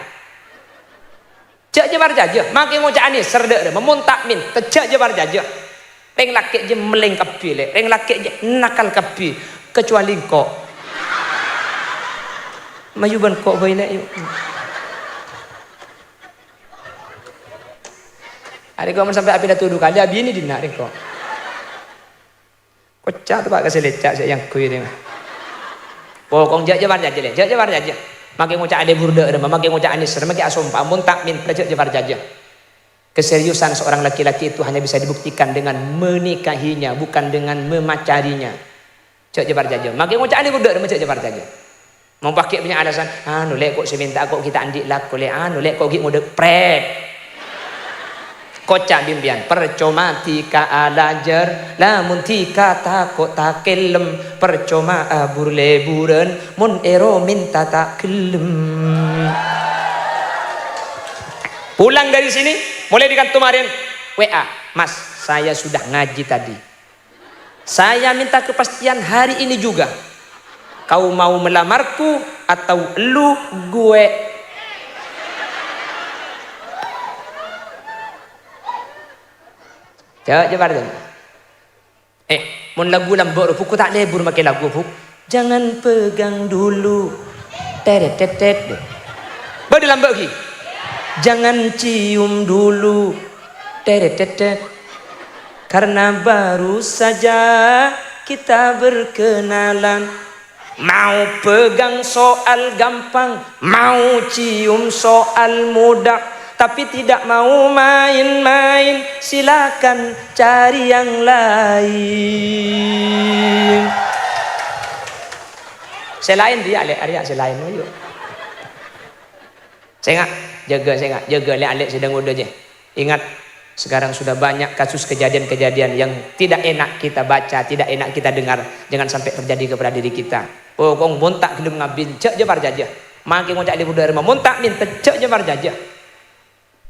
Cek jepar caja, makin ngucak niser dak remah, mun tak minta cek jepar caja. Reng laki je meleng kapi le, reng laki je nakal kapi, kecuali kok. Mayuban kok bayi le yuk. Hari kau sampai api dah tuduh kali, abi ini dinak kok. Kocak tu pak kasih lecak saya yang kui dia. Pokong jabar jaja le, jabar jaja. Makin ngucak ada burda, makin ngucak anis, makin asompa, mun tak minta jabar jaja. Keseriusan seorang laki-laki itu hanya bisa dibuktikan dengan menikahinya, bukan dengan memacarinya. Cek jebar jaja. Makin ngucak ni budak cek jebar jaja. Mau pakai punya alasan, anu lek kok seminta kok kita andik laku lek anu lek kok gik ngudek pret. Kocak bimbian, percuma tika alajar, lamun tika takut tak kelem, percuma abur leburan, mun ero minta tak kelem. Pulang dari sini, mulai di kantor kemarin, WA, Mas, saya sudah ngaji tadi. Saya minta kepastian hari ini juga. Kau mau melamarku atau lu gue? Coba dong. Mun lagu lambok rupu, tak lebur makin lagu rupu. Jangan pegang dulu. Teret tetet. Badi lambok ki. Jangan cium dulu. Teret tetet. Karena baru saja kita berkenalan. Mau pegang soal gampang, mau cium soal mudah. Tapi tidak mau main-main, silakan cari yang lain. Selain dia, Arya selain yuk. Saya jaga le sedang udah aja. Ingat, sekarang sudah banyak kasus kejadian-kejadian yang tidak enak kita baca, tidak enak kita dengar. Jangan sampai terjadi kepada diri kita. Pokong montak belum ngabin, cek jebar jajah. Makin ngoncak di budaya rumah, montak minta cek jebar jajah.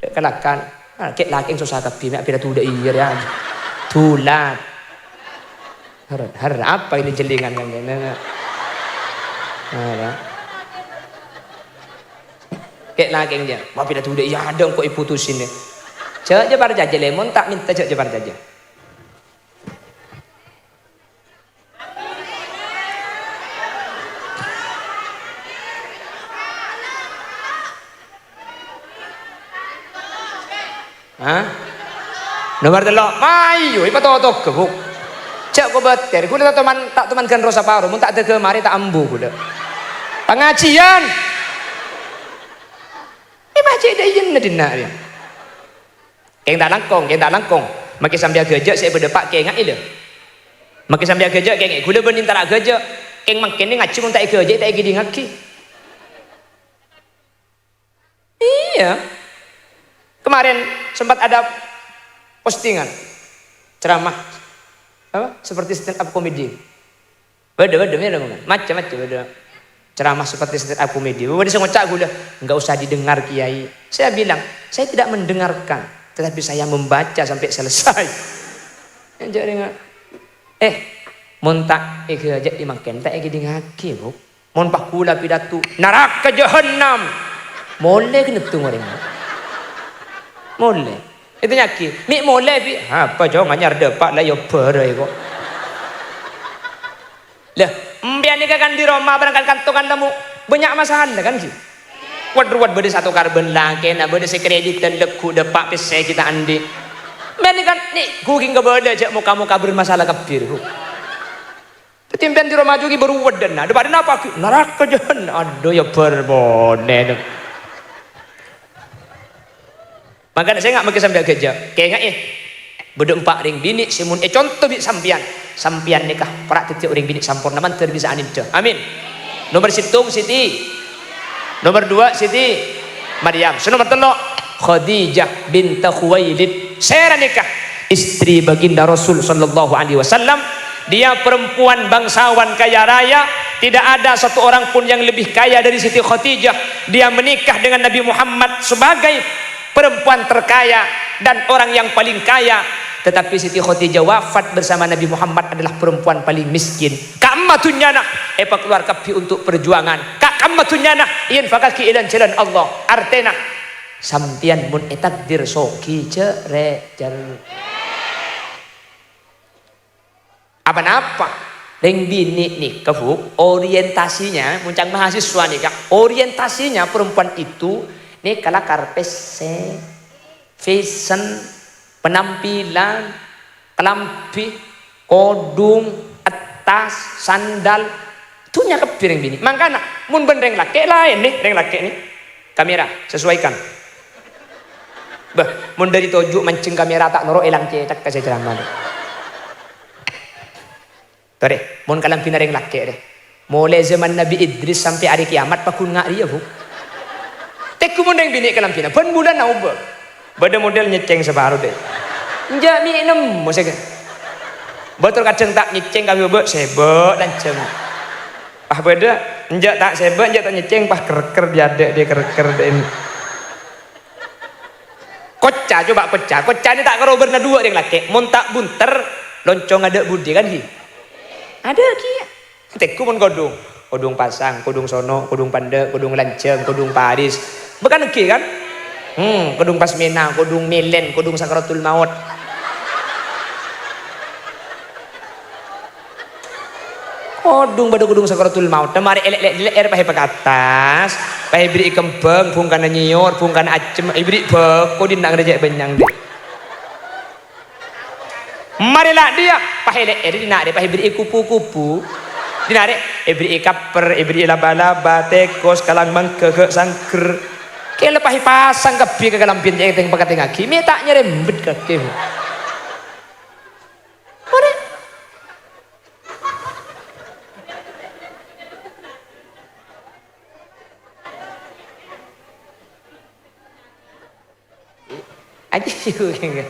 Kelakan, kek laki yang susah tapi mak pira tu dah iya ya, tulat. Har apa ini jelingan kan ini? Kek laki yang dia, mak pira tu dah iya ada kok iputusin ni. Cek jebar jaja lemon tak minta cek jebar jaja. Nomor telok, mayu, ipa totok kebuk. Cek ko beter, ku tak teman kan rosa paru, mun tak teke mari tak ambu ku dah. Pengajian. Baca dah yen dina dia. Keng tak langkong. Makin sambil gejek saya berdepak keng ngai le. Makin sambil gejek keng gula benin tak gejek. Keng makin ni ngaci mun tak gejek tak gidi ngaki. Iya. Kemarin sempat ada postingan ceramah apa? Seperti stand up comedy. Beda macam-macam beda. Ceramah seperti stand up comedy. Beda saya ngocak gula, enggak usah didengar kiai. Saya bilang, saya tidak mendengarkan, tetapi saya membaca sampai selesai. Jadi montak aja dimakan, tak ngaki bu. Mon pakula pidato, neraka jahanam. Boleh kena tunggu orang. Boleh. Itu nyaki. Mik boleh pi. Apa jangan nyar depak lah yo berai kok. Lah, mbian ni kan di Roma berangkat kantongan kamu banyak masalah kan sih. Kuat-kuat berde satu karbon lah, kena berde sekredit dan leku depak pese kita andi. Mbian ni kan ni cooking ke berde cek muka-muka bermasalah kebir. Timpian di Roma juga baru wadan. Depan apa? Neraka jahanam. Aduh ya berbone. Makanya saya nggak mungkin sambil kerja. Kayak beduk empat ring bini simun contoh bi sampian nikah perak titik ring bini sampurna manter bisa anin ce. Amin. Nomor situng Siti. Nomor 2 Siti Maryam. Nomor 3 Khadijah bint Khuwailid. Saya nikah istri baginda Rasul sallallahu alaihi wasallam. Dia perempuan bangsawan kaya raya, tidak ada satu orang pun yang lebih kaya dari Siti Khadijah. Dia menikah dengan Nabi Muhammad sebagai perempuan terkaya dan orang yang paling kaya. Tetapi Siti Khadijah wafat bersama Nabi Muhammad adalah perempuan paling miskin. Ka'ammatunyana epa keluar kapi untuk perjuangan. Ka'ammatunyana ien fakaki ilan jalan Allah. Artena sampian mun etakdir soki cerecer. Apa-apa Reng bini nih kebu orientasinya muncang mahasiswa nih kak, orientasinya perempuan itu nih kala karpes fashion, penampilan, kelampi, kodung, atas, sandal, tuhnya kepi reng bini. Makanya mun ben reng laki lain nih, reng laki nih kamera sesuaikan. Bah, mun dari tojuk mancing kamera tak noro elang cetak kasih ceramah. Tore, mun kalang pinareng laki deh. Mulai zaman Nabi Idris sampai hari kiamat pakun ngak dia bu. Tek kumundeng bini kalang pina. Pen bulan na uba. Bada model nyeceng separuh deh. Nja mi enam musik. Betul kadang tak nyeceng kami uba sebe dan ceng. Ah beda nja tak sebe nja tak nyeceng pah kerker diadek dia kerker den. Kocah coba kocah. Kocah ni tak karo berna dua deng laki. Mun tak bunter loncong ada budi kan hi. Ada kia. Teku mun kodung. Kodung pasang, kodung sono, kodung pande, kodung lanceng, kodung Paris. Bukan ki kan? Kodung pasmina, kodung milen, kodung sakaratul maut. Kodung badu kodung sakaratul maut. Mari elek-elek air pahe ke atas, pahe beri kembang, bungkana nyior, bungkana acem, ibri beko dinang rejek benyang deh. Marilah dia pahelek dina dia pahibri kupu-kupu dina dia ibri kaper ibri laba-laba tekos kalang mangke sangker ke lepahi pasang kepi ke galampin je teng pakat ngaki me tak nyerembet kaki ore aja juga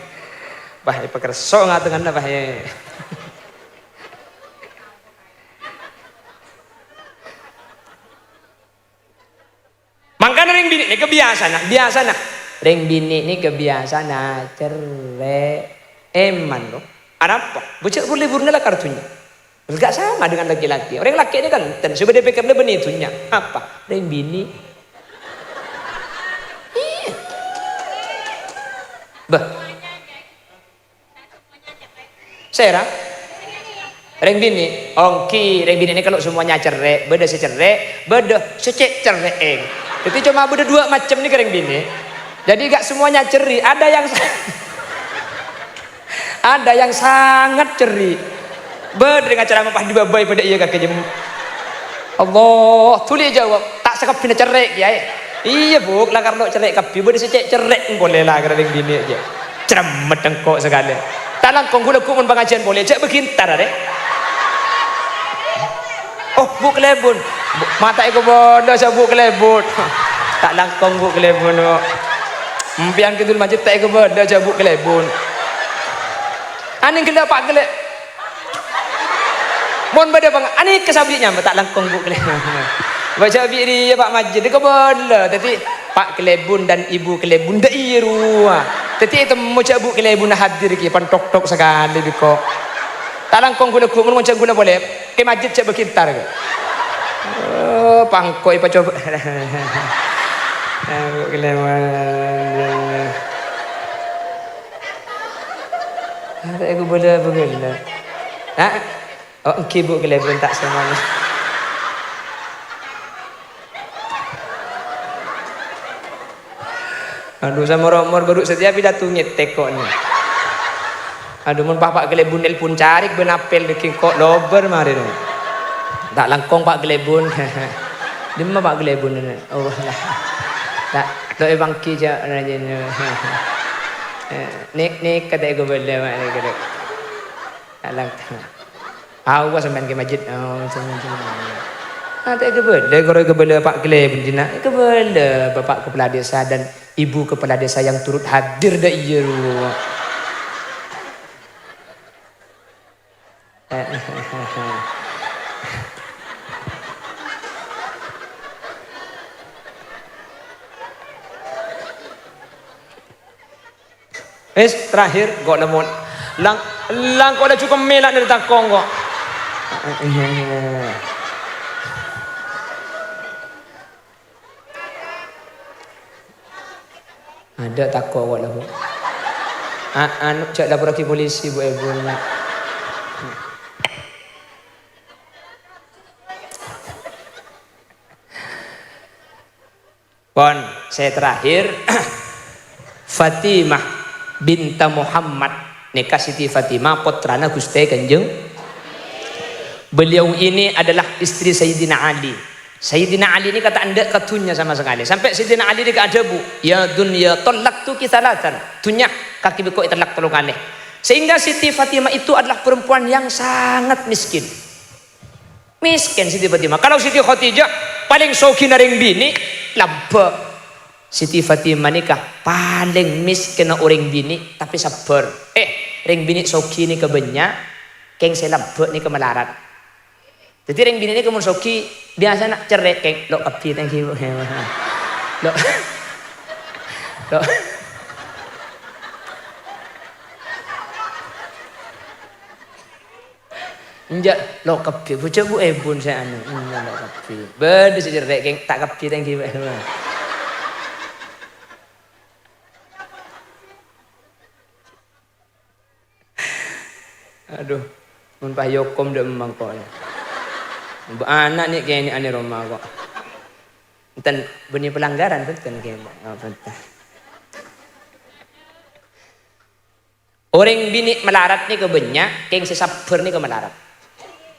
bahaya pekerso nggak dengan bahaya. Mangkana ring bini ini kebiasaan, biasa nak. Ring bini ini kebiasaan, cerai eman loh. Ada apa? Bocah boleh burna lah kartunya. Enggak sama dengan laki-laki. Orang laki ini kan ten coba DPK boleh benitunya. Apa? Ring bini. Iya. Bah. Serang reng bini ongki reng bini ini kalau semuanya cerai beda secerai beda secek cerai jadi cuma beda dua macam nih reng bini jadi gak semuanya ceri ada yang sangat ceri beda dengan cara mempah dibabai pada iya kakeknya Allah tulis jawab tak sekap pindah cerai ya iya bu lah karena cerai kapi beda secek cerai boleh lah reng bini aja ceremet dengkok sekali tak langkong gula kumun pengajian boleh cek begintar deh. Oh bu kelebun, mata aku bodoh saya bu kelebun. Tak langkong bu kelebun. Mpian kidul masjid tak aku bodoh saya bu kelebun. Aning kelep pak kelep. Mon beda bang, aning kesabinya tak langkong bu kelebun. Baca biri ya pak masjid aku bodoh. Tapi pak kelebun dan ibu kelebun dah iru. Teti itu mau cabu kelebun hadir ki pan tok sekali biko. Talang kong guna kumun mau guna boleh ke masjid cak berkintar ke. Oh pangkoi pa coba. Kelebun. Ada aku boleh begini. Nah, oh kibu kelebun tak semuanya. Aduh sama romor baru setiap pidato nyetek kok nih. Aduh mun pak gelebun nelpon cari benapel deking kok lober mari nih. Tak langkong pak gelebun. Di mana pak gelebun ini? Oh lah. Tak doa bangki je aja nih. Nek kata ego bela mak nek kata. Alang. Aku sampean ke masjid. Oh sampean. Tak ego bela pak gelebun dina. Ego bela bapak kepala desa dan ibu kepala desa yang turut hadir dah iya. Terakhir kok lemon. Lang kok udah cukup melak dari takong kok. Ada takong kok lemon. Anu cak lapor ke polisi bu ibunya. Pon, saya terakhir Fatimah binta Muhammad nikah Siti Fatimah putrana Gusti Kanjeng. Beliau ini adalah istri Sayyidina Ali. Sayyidina Ali ini kata anda katunya sama sekali. Sampai Sayyidina Ali dia ada bu, ya dunya tolak tu kisalatan. Tunya kaki beko italak tolong aneh. Sehingga Siti Fatimah itu adalah perempuan yang sangat miskin. Miskin Siti Fatimah. Kalau Siti Khadijah paling soki naring bini, laba. Siti Fatimah nikah paling miskin na orang bini tapi sabar. Ring bini soki ni kebanyak, keng selabak ni kemelarat. Jadi ring bini ni kemun soki biasa nak cerai keng lo api thank you. Lo Enjak lo kapi, bocah bu ebun saya anu, lo kapi. Beda sejerak keng tak kapi thank you. Aduh, mun Pak Yokom dah memang kok. Anak ni kayak ni ane rumah kok. Enten benih pelanggaran tu kan kayak orang bini melarat ni kebanyak, keng sesabar ni ke melarat.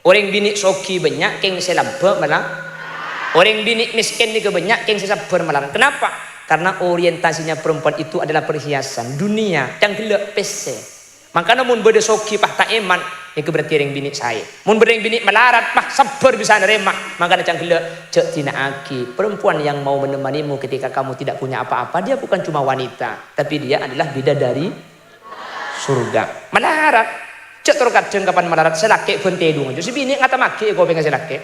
Orang bini soki banyak, keng selaba malah. Orang bini miskin ni kebanyak, keng sesabar melarat. Kenapa? Karena orientasinya perempuan itu adalah perhiasan dunia yang gelap pese. Makanya mun beda soki pah tak eman, itu berarti orang bini saya. Mun bereng bini melarat mah sabar bisa nerima. Makanya cangkila cek tina aki. Perempuan yang mau menemanimu ketika kamu tidak punya apa-apa, dia bukan cuma wanita, tapi dia adalah bidadari surga. Melarat, cek terkadang kapan melarat selake bente dong. Jadi bini ngata maki kau pengen selake.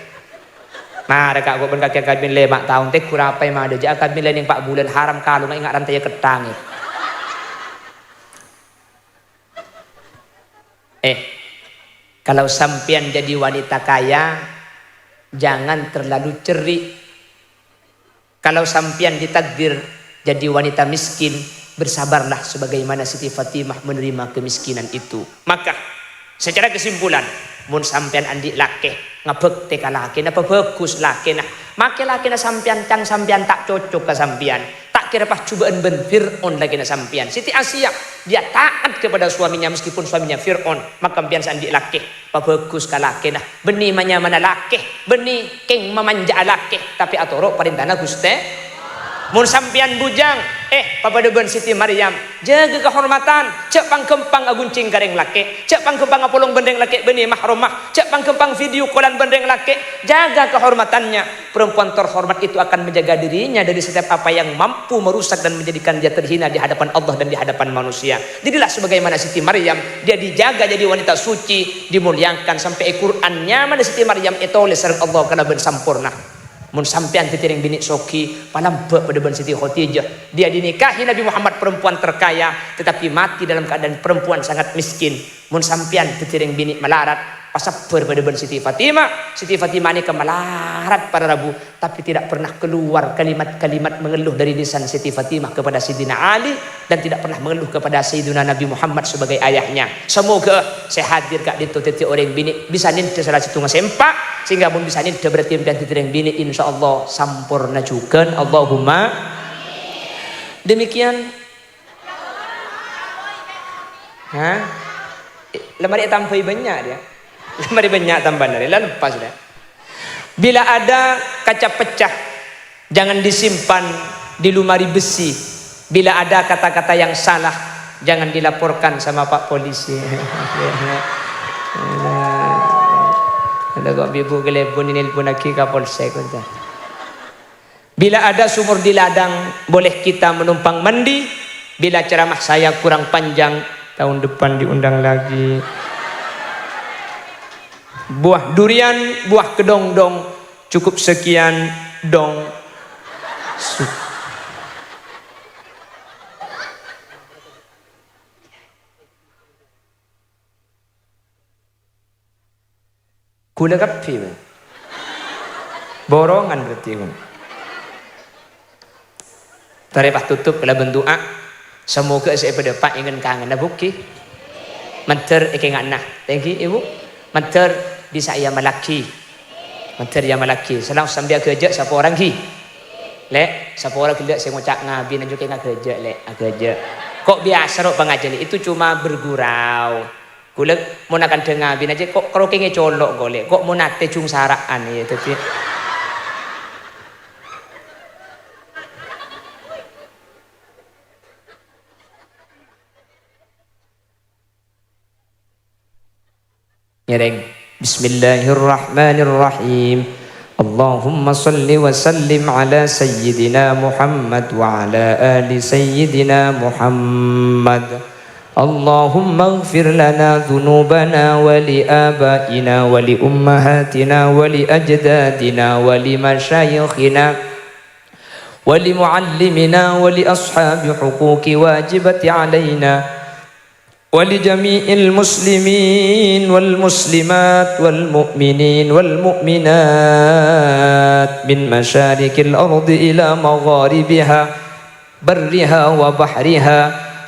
Nah, reka kau ben kaki bin 5 tahun teh kurapai mah ada je akad bin yang 4 bulan haram kalau ingat rantai ketang. Kalau sampean jadi wanita kaya, jangan terlalu cerik. Kalau sampean ditakdir jadi wanita miskin, bersabarlah sebagaimana Siti Fatimah menerima kemiskinan itu. Maka secara kesimpulan, mun sampean andi laki ngabek teka laki apa bagus laki nah, make laki na sampean cang sampean tak cocok ke sampean. Tak kira pas cobaan ben Fir'aun lagi na sampean. Siti Asia dia taat kepada suaminya meskipun suaminya Fir'aun. Maka sampean sandi laki apa bagus ka laki nah, beni mana laki, beni keng memanja laki, tapi atoro perintahna Gusti. Mun sampian bujang, papadeubeun Siti Maryam, jaga kehormatan, cek pangkempang aguncing gareng laki, cek pangkempang apolong bendeng laki benih mahrumah, cek pangkempang video kolan bendeng laki, jaga kehormatannya. Perempuan terhormat itu akan menjaga dirinya dari setiap apa yang mampu merusak dan menjadikan dia terhina di hadapan Allah dan di hadapan manusia. Jadilah sebagaimana Siti Maryam, dia dijaga jadi wanita suci, dimuliakan sampai Al-Qur'annya mana Siti Maryam itu oleh sareng Allah karena bersampurna. Mun sampean titiring bini soki palambe pada ben Siti Khadijah, dia dinikahi Nabi Muhammad perempuan terkaya tetapi mati dalam keadaan perempuan sangat miskin. Mun sampean titiring bini melarat pasaper pada ben Siti Fatimah. Siti Fatimah ini kemelarat para rabu tapi tidak pernah keluar kalimat-kalimat mengeluh dari lisan Siti Fatimah kepada Sayyidina Ali dan tidak pernah mengeluh kepada Sayyidina Nabi Muhammad sebagai ayahnya. Semoga saya hadir kak dito titi orang bini bisa ninta salah satu ngasempak sehingga pun bisa ninta berarti dan titiring bini insyaallah sampurna juga. Allahumma demikian. Lemari tampai banyak dia. Lemari banyak tambahan dari lepas dah. Bila ada kaca pecah, jangan disimpan di lemari besi. Bila ada kata-kata yang salah, jangan dilaporkan sama Pak Polisi. Ada kok ibu telepon ini pun lagi ke Polsek. Bila ada sumur di ladang, boleh kita menumpang mandi. Bila ceramah saya kurang panjang, tahun depan diundang lagi. Buah durian, buah kedong-dong, cukup sekian dong. Kula kapi. Borongan berarti. Tarepah tutup kala bendoa. Semoga saya pada pak ingin kangen na buki. Manter ikingan na. Thank you ibu. Manter bisa ia malaki. Manter ia malaki. Selang sambil kerja siapa orang ki. Lek, siapa orang kerja saya ngucap ngabi dan juga nggak kerja lek, kerja. Kok biasa rok pengajian itu cuma bergurau. Kula mau nakan dengar bin aja kok krokenge colok golek. Kok mau nate cung saraan ya tapi. Nyereng. Bismillahirrahmanirrahim. Allahumma salli wa sallim ala sayyidina Muhammad wa ala ali sayyidina Muhammad. Allahumma ighfir lana dhunubana wa li abaina wa li ummahatina wa li ajdadina wa li masyayikhina wa li muallimina wa li ashabi huquqi wajibati alaina ولجميع المسلمين والمسلمات والمؤمنين والمؤمنات من مشارق الأرض إلى مغاربها برها وبحرها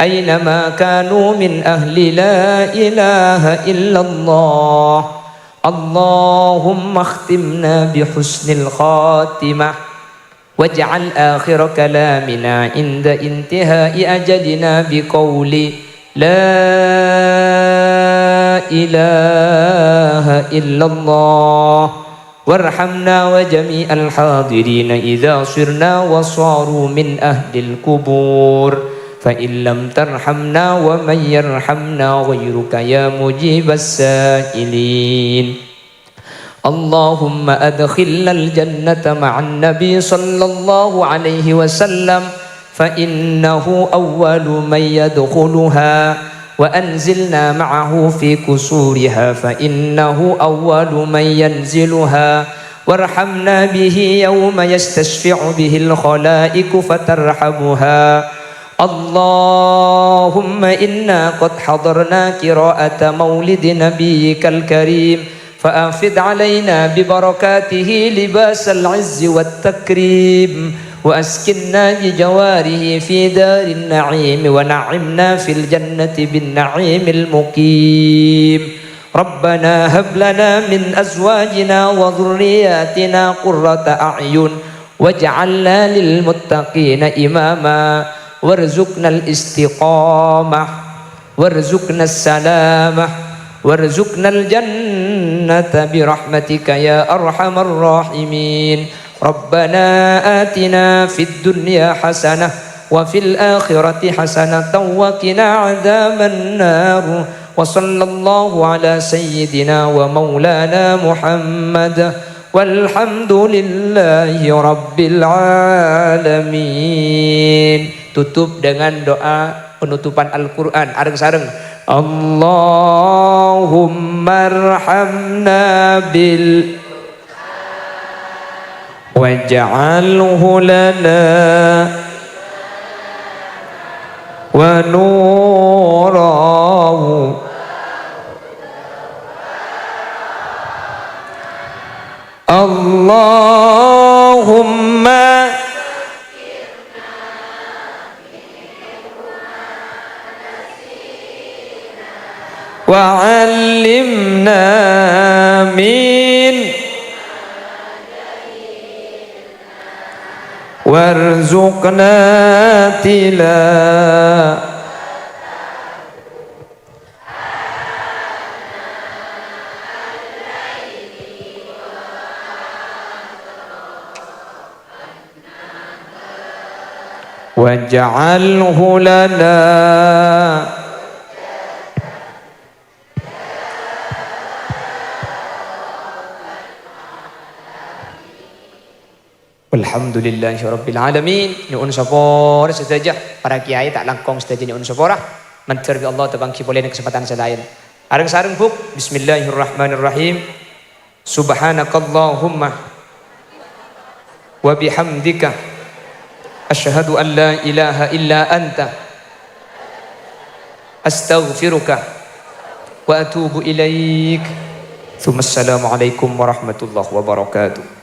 أينما كانوا من أهل لا إله إلا الله اللهم اختمنا بحسن الخاتمة واجعل آخر كلامنا عند انتهاء أجلنا بقول لا إله إلا الله وارحمنا وجميع الحاضرين إذا صرنا وصاروا من أهل القبور فإن لم ترحمنا ومن يرحمنا غيرك يا مجيب السائلين اللهم أدخلنا الجنة مع النبي صلى الله عليه وسلم فإنه أول من يدخلها وأنزلنا معه في كسورها فإنه أول من ينزلها وارحمنا به يوم يستشفع به الخلائق فترحمها اللهم إنا قد حضرنا قراءة مولد نبيك الكريم فأنفذ علينا ببركاته لباس العز والتكريم وأسكننا بجواره في دار النعيم ونعمنا في الجنة بالنعيم المقيم ربنا هب لنا من أزواجنا وذرياتنا قرة أعين واجعلنا للمتقين إماما وارزقنا الاستقامة وارزقنا السلامة وارزقنا الجنة برحمتك يا أرحم الراحمين ربنا آتنا في الدنيا حسنة وفي الآخرة حسنة وقنا عذاب النار وصلى الله على سيدنا ومولانا محمد والحمد لله رب العالمين. Tutup dengan doa penutupan Al-Quran areng-sareng. Allahumma arhamna bil waj'alhu lana wa nurahu Allahumma wa'allimna min warzuqna tila waj'alhu lana Alhamdulillahirabbil alamin. Nyuun sapor saja para kiai tak langkong saja nyuun sapora. Mantur bi Allah tabangki boleh kesempatan selain. Areng sareng buk. Bismillahirrahmanirrahim. Subhanakallahumma wa bihamdika asyhadu an la ilaha illa anta astaghfiruka wa atubu ilaik. Assalamualaikum warahmatullahi wabarakatuh.